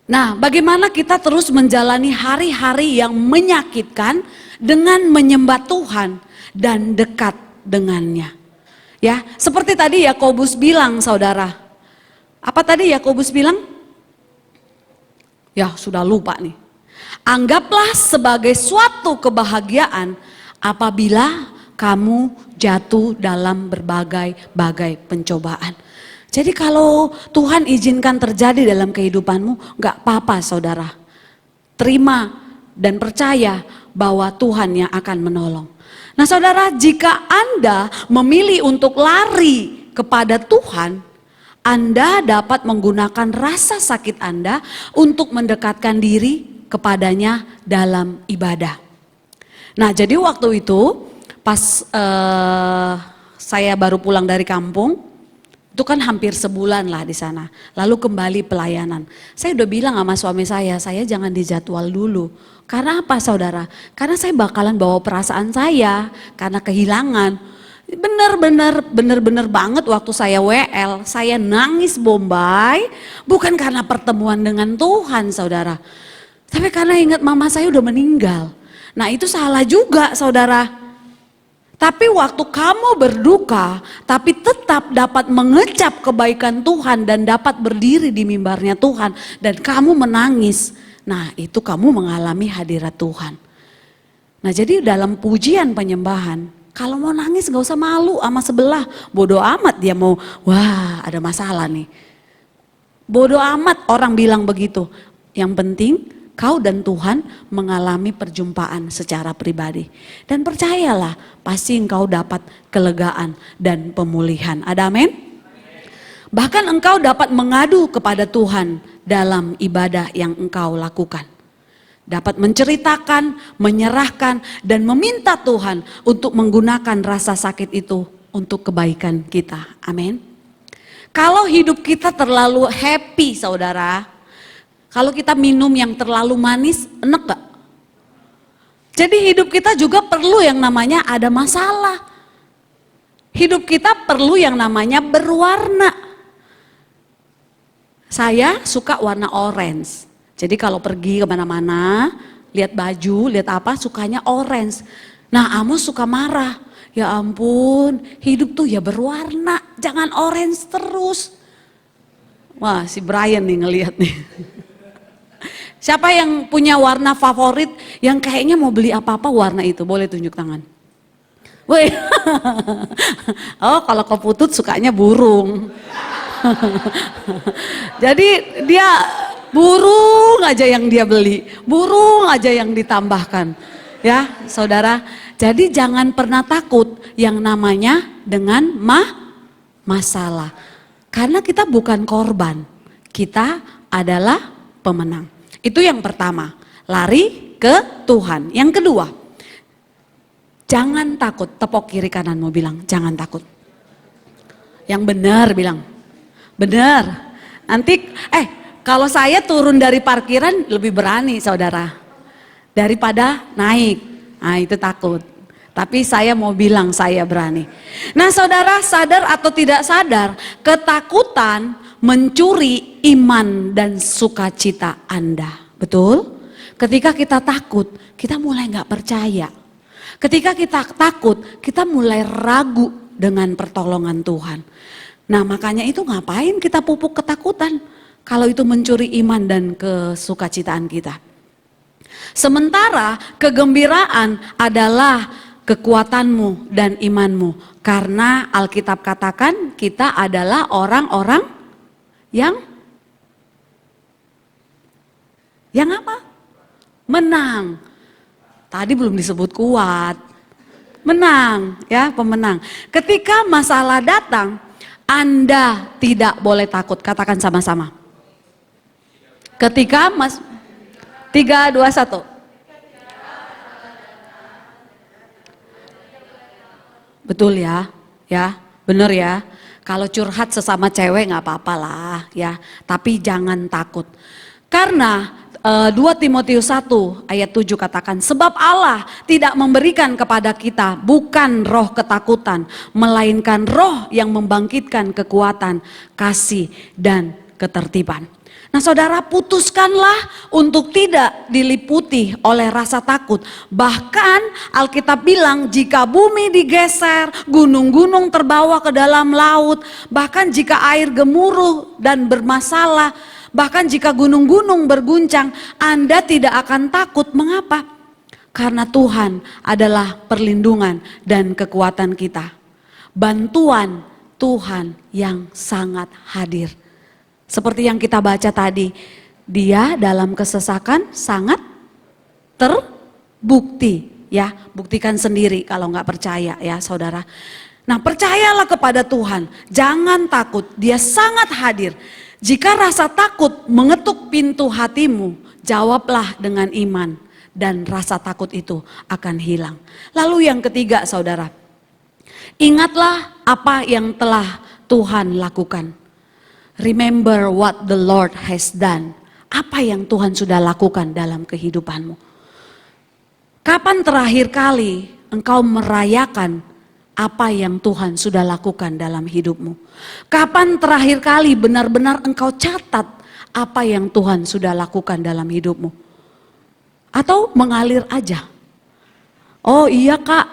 Nah, bagaimana kita terus menjalani hari-hari yang menyakitkan dengan menyembah Tuhan dan dekat dengannya. Ya, seperti tadi Yakobus bilang, saudara. Apa tadi Yakobus bilang? Ya, sudah lupa nih. Anggaplah sebagai suatu kebahagiaan apabila kamu jatuh dalam berbagai-bagai pencobaan. Jadi kalau Tuhan izinkan terjadi dalam kehidupanmu, gak apa-apa saudara. Terima dan percaya bahwa Tuhan yang akan menolong. Nah saudara, jika Anda memilih untuk lari kepada Tuhan, Anda dapat menggunakan rasa sakit Anda untuk mendekatkan diri kepadanya dalam ibadah. Nah jadi waktu itu pas saya baru pulang dari kampung, itu kan hampir sebulan lah di sana. Lalu kembali pelayanan. Saya udah bilang sama suami saya jangan dijadwal dulu. Karena apa saudara? Karena saya bakalan bawa perasaan saya karena kehilangan. Bener-bener banget waktu saya WL, saya nangis bombay. Bukan karena pertemuan dengan Tuhan saudara. Tapi karena ingat mama saya udah meninggal. Nah itu salah juga saudara. Tapi waktu kamu berduka, tapi tetap dapat mengecap kebaikan Tuhan dan dapat berdiri di mimbarnya Tuhan. Dan kamu menangis, nah itu kamu mengalami hadirat Tuhan. Nah jadi dalam pujian penyembahan, kalau mau nangis gak usah malu sama sebelah. Bodoh amat dia mau, wah ada masalah nih. Bodoh amat orang bilang begitu. Yang penting kau dan Tuhan mengalami perjumpaan secara pribadi. Dan percayalah, pasti engkau dapat kelegaan dan pemulihan. Ada amin? Bahkan engkau dapat mengadu kepada Tuhan dalam ibadah yang engkau lakukan. Dapat menceritakan, menyerahkan, dan meminta Tuhan untuk menggunakan rasa sakit itu untuk kebaikan kita. Amin. Kalau hidup kita terlalu happy saudara, kalau kita minum yang terlalu manis, enak gak? Jadi hidup kita juga perlu yang namanya ada masalah. Hidup kita perlu yang namanya berwarna. Saya suka warna orange. Jadi kalau pergi kemana-mana, lihat baju, lihat apa, sukanya orange. Nah Amos suka marah. Ya ampun, hidup tuh ya berwarna, jangan orange terus. Wah si Brian nih ngelihat nih. Siapa yang punya warna favorit yang kayaknya mau beli apa-apa warna itu? Boleh tunjuk tangan. Woi. Oh kalau kau putut sukanya burung. Jadi dia burung aja yang dia beli, burung aja yang ditambahkan. Ya saudara, jadi jangan pernah takut yang namanya dengan masalah. Karena kita bukan korban, kita adalah pemenang. Itu yang pertama, lari ke Tuhan. Yang kedua, jangan takut. Tepok kiri kananmu bilang, jangan takut. Yang benar bilang, benar. Nanti, kalau saya turun dari parkiran lebih berani saudara. Daripada naik, nah itu takut. Tapi saya mau bilang saya berani. Nah saudara, sadar atau tidak sadar, ketakutan mencuri iman dan sukacita Anda. Betul? Ketika kita takut, kita mulai gak percaya. Ketika kita takut, kita mulai ragu dengan pertolongan Tuhan. Nah makanya itu ngapain kita pupuk ketakutan? Kalau itu mencuri iman dan kesukacitaan kita. Sementara kegembiraan adalah kekuatanmu dan imanmu. Karena Alkitab katakan kita adalah orang-orang yang apa? Menang. Tadi belum disebut kuat. Menang, ya, pemenang. Ketika masalah datang, Anda tidak boleh takut. Katakan sama-sama. Ketika 3, 2, 1. Betul ya, bener ya. Kalau curhat sesama cewek nggak apa-apa lah ya, tapi jangan takut. Karena 2 Timotius 1 ayat 7 katakan, sebab Allah tidak memberikan kepada kita bukan roh ketakutan, melainkan roh yang membangkitkan kekuatan, kasih dan ketertiban. Nah saudara, putuskanlah untuk tidak diliputi oleh rasa takut. Bahkan Alkitab bilang jika bumi digeser, gunung-gunung terbawa ke dalam laut, bahkan jika air gemuruh dan bermasalah, bahkan jika gunung-gunung berguncang, Anda tidak akan takut. Mengapa? Karena Tuhan adalah perlindungan dan kekuatan kita. Bantuan Tuhan yang sangat hadir. Seperti yang kita baca tadi, dia dalam kesesakan sangat terbukti. Ya, buktikan sendiri kalau nggak percaya ya saudara. Nah percayalah kepada Tuhan, jangan takut, dia sangat hadir. Jika rasa takut mengetuk pintu hatimu, jawablah dengan iman dan rasa takut itu akan hilang. Lalu yang ketiga saudara, ingatlah apa yang telah Tuhan lakukan. Remember what the Lord has done. Apa yang Tuhan sudah lakukan dalam kehidupanmu. Kapan terakhir kali engkau merayakan apa yang Tuhan sudah lakukan dalam hidupmu? Kapan terakhir kali benar-benar engkau catat apa yang Tuhan sudah lakukan dalam hidupmu? Atau mengalir aja? Oh iya Kak,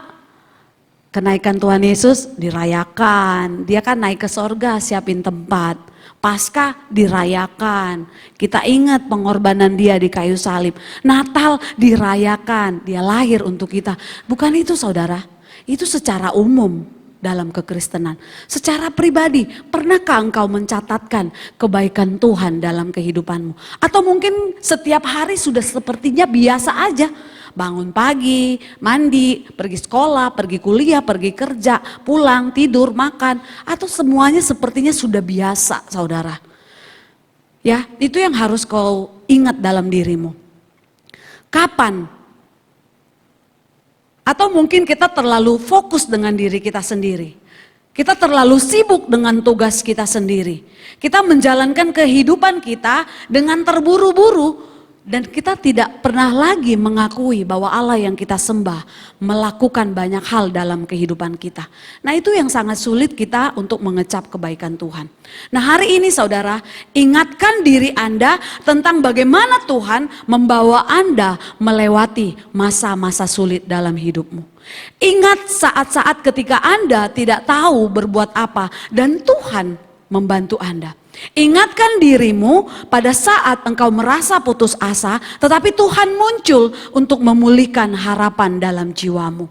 kenaikan Tuhan Yesus dirayakan. Dia kan naik ke sorga siapin tempat. Paskah dirayakan, kita ingat pengorbanan dia di kayu salib. Natal dirayakan, dia lahir untuk kita. Bukan itu saudara, itu secara umum dalam kekristenan. Secara pribadi, pernahkah engkau mencatatkan kebaikan Tuhan dalam kehidupanmu? Atau mungkin setiap hari sudah sepertinya biasa aja. Bangun pagi, mandi, pergi sekolah, pergi kuliah, pergi kerja, pulang, tidur, makan. Atau semuanya sepertinya sudah biasa saudara. Ya, itu yang harus kau ingat dalam dirimu. Kapan? Atau mungkin kita terlalu fokus dengan diri kita sendiri. Kita terlalu sibuk dengan tugas kita sendiri. Kita menjalankan kehidupan kita dengan terburu-buru. Dan kita tidak pernah lagi mengakui bahwa Allah yang kita sembah melakukan banyak hal dalam kehidupan kita. Nah itu yang sangat sulit kita untuk mengecap kebaikan Tuhan. Nah hari ini saudara, ingatkan diri Anda tentang bagaimana Tuhan membawa Anda melewati masa-masa sulit dalam hidupmu. Ingat saat-saat ketika Anda tidak tahu berbuat apa dan Tuhan membantu Anda. Ingatkan dirimu pada saat engkau merasa putus asa, tetapi Tuhan muncul untuk memulihkan harapan dalam jiwamu.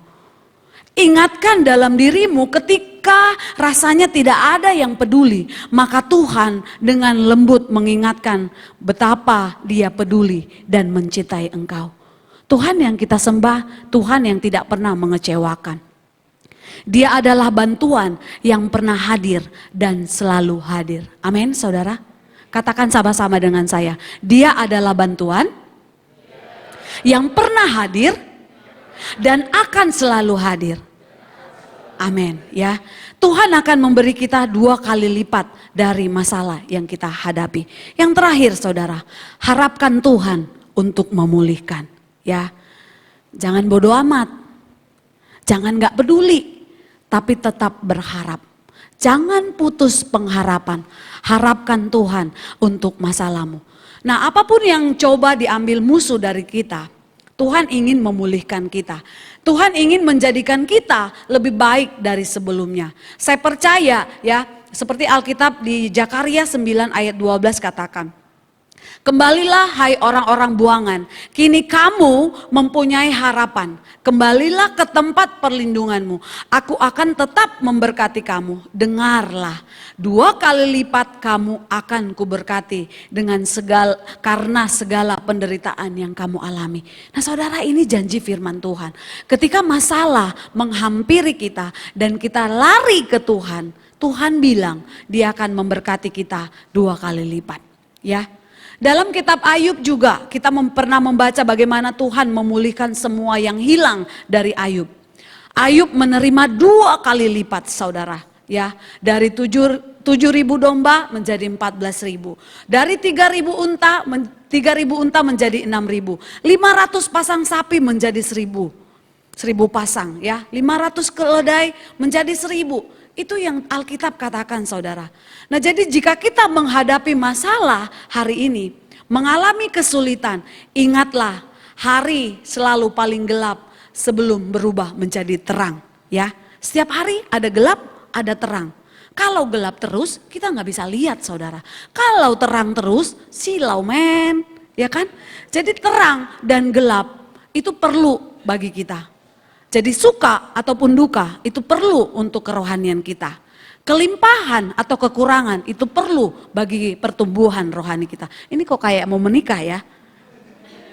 Ingatkan dalam dirimu ketika rasanya tidak ada yang peduli, maka Tuhan dengan lembut mengingatkan betapa Dia peduli dan mencintai engkau. Tuhan yang kita sembah, Tuhan yang tidak pernah mengecewakan. Dia adalah bantuan yang pernah hadir dan selalu hadir. Amin, saudara. Katakan sama-sama dengan saya. Dia adalah bantuan yang pernah hadir dan akan selalu hadir. Amin ya. Tuhan akan memberi kita 2 kali lipat dari masalah yang kita hadapi. Yang terakhir saudara, harapkan Tuhan untuk memulihkan ya. Jangan bodoh amat. Jangan gak peduli, tapi tetap berharap. Jangan putus pengharapan. Harapkan Tuhan untuk masalahmu. Nah, apapun yang coba diambil musuh dari kita, Tuhan ingin memulihkan kita. Tuhan ingin menjadikan kita lebih baik dari sebelumnya. Saya percaya ya, seperti Alkitab di Zakaria 9 ayat 12 katakan, kembalilah hai orang-orang buangan, kini kamu mempunyai harapan. Kembalilah ke tempat perlindunganmu, aku akan tetap memberkati kamu. Dengarlah, 2 kali lipat kamu akan kuberkati karena segala penderitaan yang kamu alami. Nah saudara, ini janji firman Tuhan. Ketika masalah menghampiri kita dan kita lari ke Tuhan, Tuhan bilang Dia akan memberkati kita 2 kali lipat. Ya. Dalam kitab Ayub juga kita pernah membaca bagaimana Tuhan memulihkan semua yang hilang dari Ayub. Ayub menerima 2 kali lipat saudara ya. Dari 7.000 domba menjadi 14.000. Dari 3.000 unta menjadi 6.000. 500 pasang sapi menjadi 1.000 pasang ya. 500 keledai menjadi 1.000. Itu yang Alkitab katakan saudara. Nah jadi jika kita menghadapi masalah hari ini, mengalami kesulitan, ingatlah hari selalu paling gelap sebelum berubah menjadi terang. Ya, setiap hari ada gelap, ada terang. Kalau gelap terus kita nggak bisa lihat saudara. Kalau terang terus silau men, ya kan? Jadi terang dan gelap itu perlu bagi kita. Jadi suka ataupun duka itu perlu untuk kerohanian kita. Kelimpahan atau kekurangan itu perlu bagi pertumbuhan rohani kita. Ini kok kayak mau menikah ya.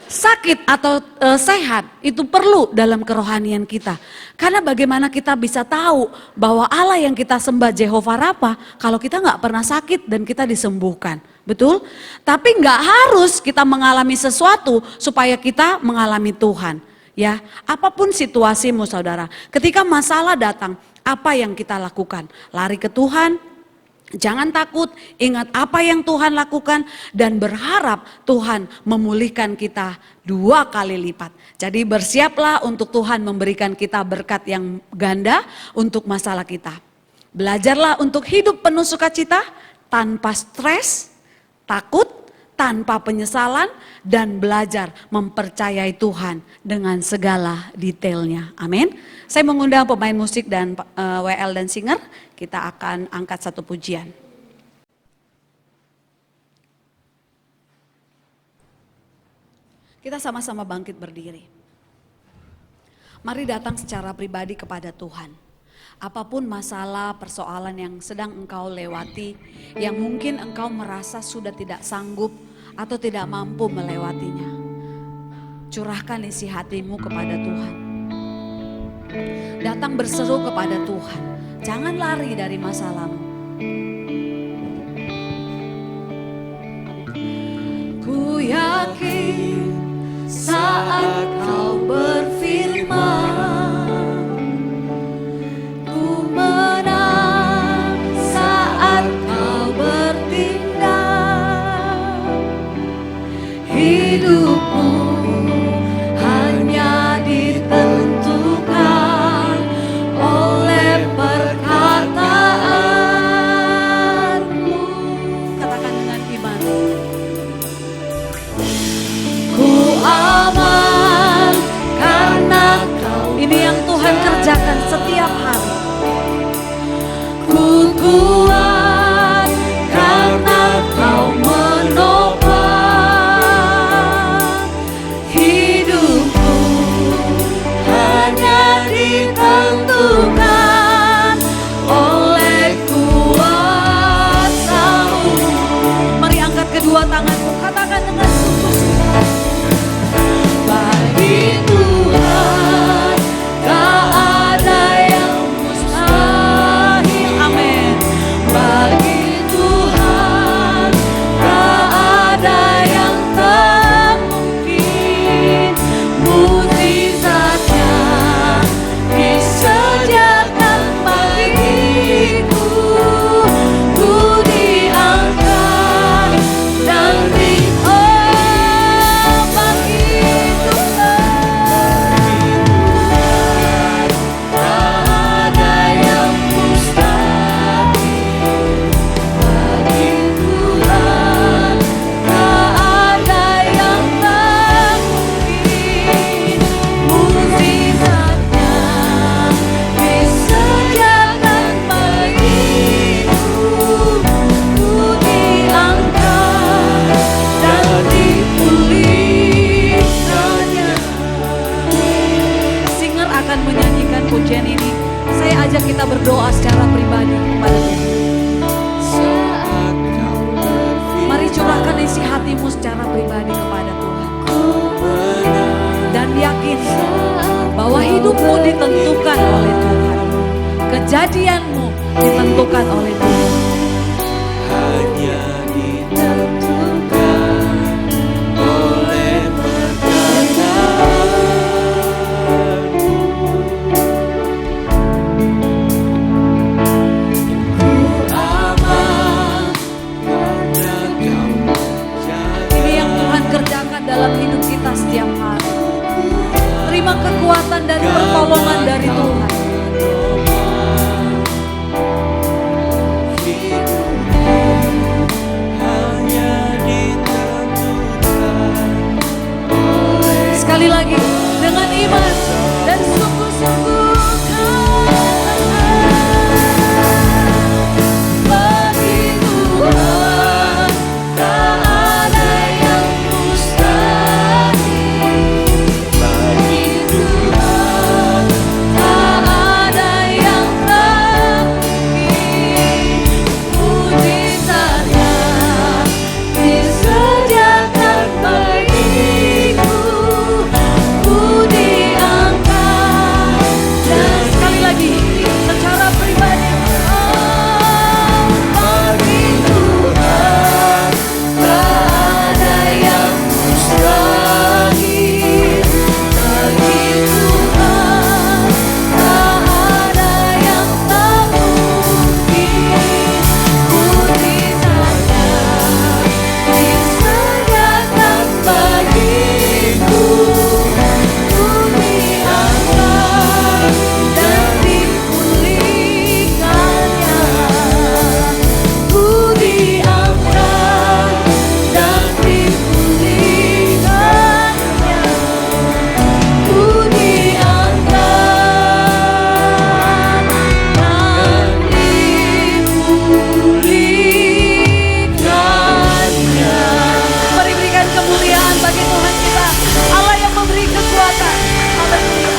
Sakit atau sehat itu perlu dalam kerohanian kita. Karena bagaimana kita bisa tahu bahwa Allah yang kita sembah Jehovah Rafa kalau kita nggak pernah sakit dan kita disembuhkan. Betul? Tapi nggak harus kita mengalami sesuatu supaya kita mengalami Tuhan. Ya, apapun situasimu saudara, ketika masalah datang, apa yang kita lakukan? Lari ke Tuhan, jangan takut, ingat apa yang Tuhan lakukan dan berharap Tuhan memulihkan kita 2 kali lipat. Jadi bersiaplah untuk Tuhan memberikan kita berkat yang ganda untuk masalah kita. Belajarlah untuk hidup penuh sukacita, tanpa stres, takut, tanpa penyesalan, dan belajar mempercayai Tuhan dengan segala detailnya. Amin. Saya mengundang pemain musik dan WL dan singer, kita akan angkat satu pujian. Kita sama-sama bangkit berdiri. Mari datang secara pribadi kepada Tuhan. Apapun masalah, persoalan yang sedang engkau lewati, yang mungkin engkau merasa sudah tidak sanggup atau tidak mampu melewatinya. Curahkan isi hatimu kepada Tuhan. Datang berseru kepada Tuhan. Jangan lari dari masalahmu. Ku yakin saat kau berfirman, ku menang saat kau bertindak. Hidupmu hanya ditentukan oleh perkataan. ditentukan oleh Dia. Hanya ditentukan oleh perkataanmu. Ku aman karena Kau menjaga. Ini yang Tuhan kerjakan dalam hidup kita setiap hari. Terima kekuatan dan pertolongan dari Tuhan. Sekali lagi dengan iman dan sungguh-sungguh bagi Tuhan tak ada yang mustahil. Bagi Tuhan tak ada yang tak mungkin. Mujizatnya disediakan bagiku. Ku diangkat. Dan sekali lagi secara pribadi, bagi Tuhan tak ada yang mustahil. Bagi Tuhan tak ada yang tak mungkin. Mujizatnya disediakan bagiku. Ku diangkat dan dipulihkannya. Ku diangkat dan dipulihkannya. Ku diangkat dan dipulihkannya. Mari berikan kemuliaan bagi Tuhan kita, Allah yang memberi kekuatan. Haleluya.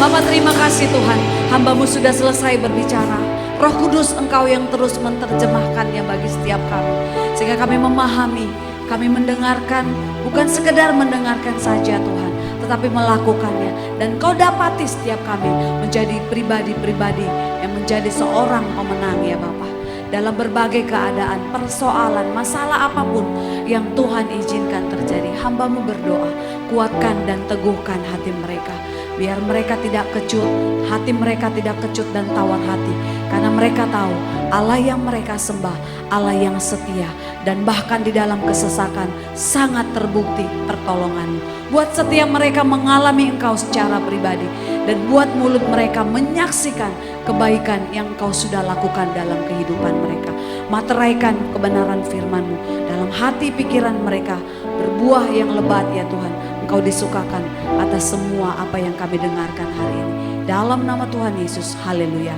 Bapak terima kasih Tuhan, hamba-Mu sudah selesai berbicara. Roh Kudus Engkau yang terus menerjemahkannya bagi setiap kami. Sehingga kami memahami, kami mendengarkan, bukan sekedar mendengarkan saja Tuhan, tetapi melakukannya. Dan Kau dapati setiap kami menjadi pribadi-pribadi yang menjadi seorang pemenang ya Bapak. Dalam berbagai keadaan, persoalan, masalah apapun yang Tuhan izinkan terjadi, hamba-Mu berdoa, kuatkan dan teguhkan hati mereka. Biar mereka tidak kecut, hati mereka tidak kecut dan tawar hati. Karena mereka tahu Allah yang mereka sembah, Allah yang setia. Dan bahkan di dalam kesesakan sangat terbukti pertolongan-Mu. Buat setiap mereka mengalami Engkau secara pribadi. Dan buat mulut mereka menyaksikan kebaikan yang Engkau sudah lakukan dalam kehidupan mereka. Materaikan kebenaran firman-Mu dalam hati pikiran mereka. Berbuah yang lebat ya Tuhan. Engkau disukakan atas semua apa yang kami dengarkan hari ini. Dalam nama Tuhan Yesus, haleluya.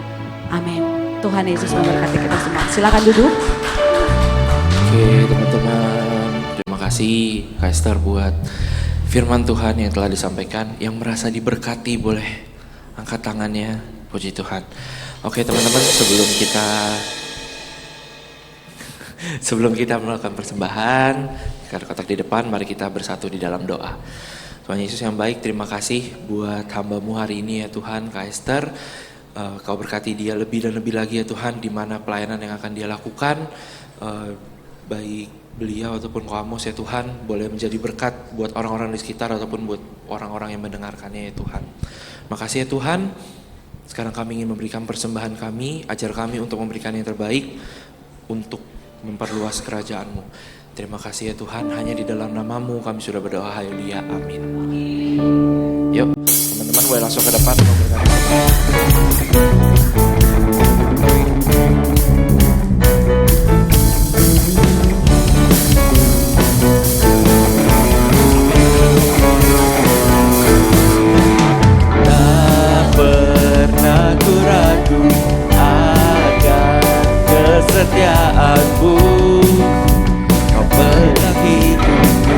Amin. Tuhan Yesus memberkati kita semua. Silakan duduk. Oke teman-teman, terima kasih Kak Esther buat firman Tuhan yang telah disampaikan. Yang merasa diberkati boleh angkat tangannya, puji Tuhan. Oke teman-teman, sebelum kita melakukan persembahan, ada kotak di depan, mari kita bersatu di dalam doa. Tuhan Yesus yang baik, terima kasih buat hamba-Mu hari ini ya Tuhan, Kak Esther. Kau berkati dia lebih dan lebih lagi ya Tuhan, di mana pelayanan yang akan dia lakukan, baik beliau ataupun Ko Amos ya Tuhan, boleh menjadi berkat buat orang-orang di sekitar ataupun buat orang-orang yang mendengarkannya ya Tuhan. Makasih ya Tuhan, sekarang kami ingin memberikan persembahan kami, ajar kami untuk memberikan yang terbaik untuk memperluas kerajaan-Mu. Terima kasih ya Tuhan, hanya di dalam nama-Mu kami sudah berdoa, haleluya, amin. Yuk teman-teman boleh langsung ke depan. Tak pernah ku ragu akan kesetiaan-Mu. Kau pegang hidupku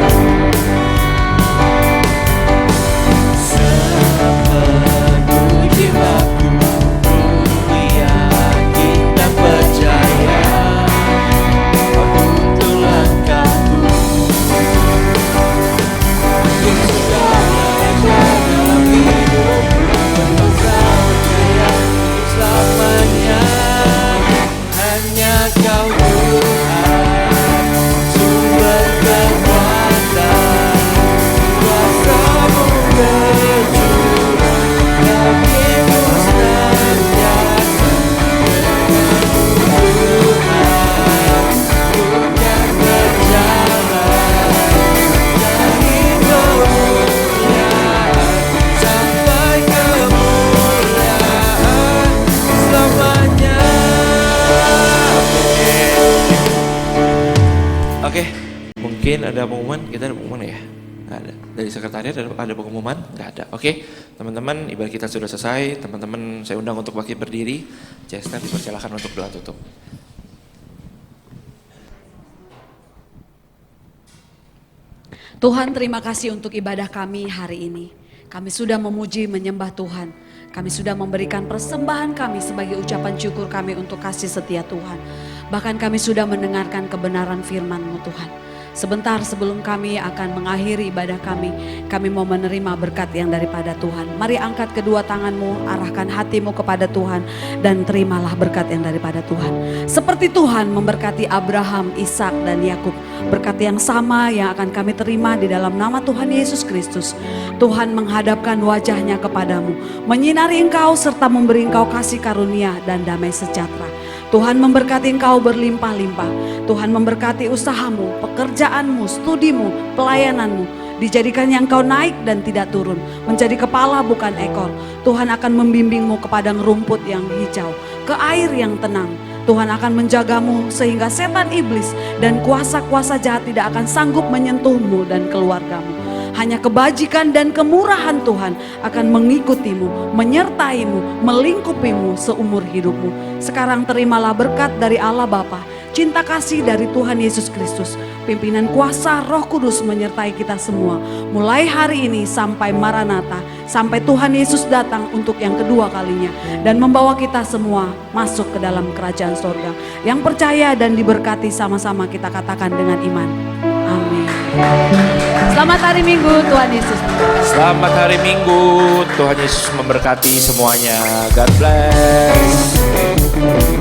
sepenuh jiwaku, ku yakin dan percaya Kau tuntun langkahku. Untuk segala yang dalam hidupku, berusaha percaya untuk selamanya. Kau Tuhan, sumber kekuatan, kuasa-Mu bercurah, kami-Mu senantiasa. Tuhan, bukan berjalan dari kemuliaan sampai kemuliaan selamanya. Oke, mungkin ada pengumuman. Kita ada pengumuman ya? Nggak ada. Dari sekretariat ada pengumuman? Nggak ada. Oke, teman-teman, ibadah kita sudah selesai. Teman-teman saya undang untuk bangkit berdiri. Chester dipersilakan untuk doa tutup. Tuhan, terima kasih untuk ibadah kami hari ini. Kami sudah memuji menyembah Tuhan. Kami sudah memberikan persembahan kami sebagai ucapan syukur kami untuk kasih setia Tuhan. Bahkan kami sudah mendengarkan kebenaran firman-Mu Tuhan. Sebentar sebelum kami akan mengakhiri ibadah kami mau menerima berkat yang daripada Tuhan. Mari angkat kedua tanganmu, arahkan hatimu kepada Tuhan dan terimalah berkat yang daripada Tuhan. Seperti Tuhan memberkati Abraham, Ishak dan Yakub, berkat yang sama yang akan kami terima di dalam nama Tuhan Yesus Kristus. Tuhan menghadapkan wajahnya kepadamu, menyinari engkau serta memberi engkau kasih karunia dan damai sejahtera. Tuhan memberkati engkau berlimpah-limpah. Tuhan memberkati usahamu, pekerjaanmu, studimu, pelayananmu. Dijadikannya engkau naik dan tidak turun, menjadi kepala bukan ekor. Tuhan akan membimbingmu ke padang rumput yang hijau, ke air yang tenang. Tuhan akan menjagamu sehingga setan iblis dan kuasa-kuasa jahat tidak akan sanggup menyentuhmu dan keluargamu. Hanya kebajikan dan kemurahan Tuhan akan mengikutimu, menyertaimu, melingkupimu seumur hidupmu. Sekarang terimalah berkat dari Allah Bapa, cinta kasih dari Tuhan Yesus Kristus, pimpinan kuasa Roh Kudus menyertai kita semua. Mulai hari ini sampai Maranatha, sampai Tuhan Yesus datang untuk yang kedua kalinya. Dan membawa kita semua masuk ke dalam kerajaan sorga. Yang percaya dan diberkati sama-sama kita katakan dengan iman. Amin. Selamat hari Minggu, Tuhan Yesus memberkati. Selamat hari Minggu, Tuhan Yesus memberkati semuanya. God bless.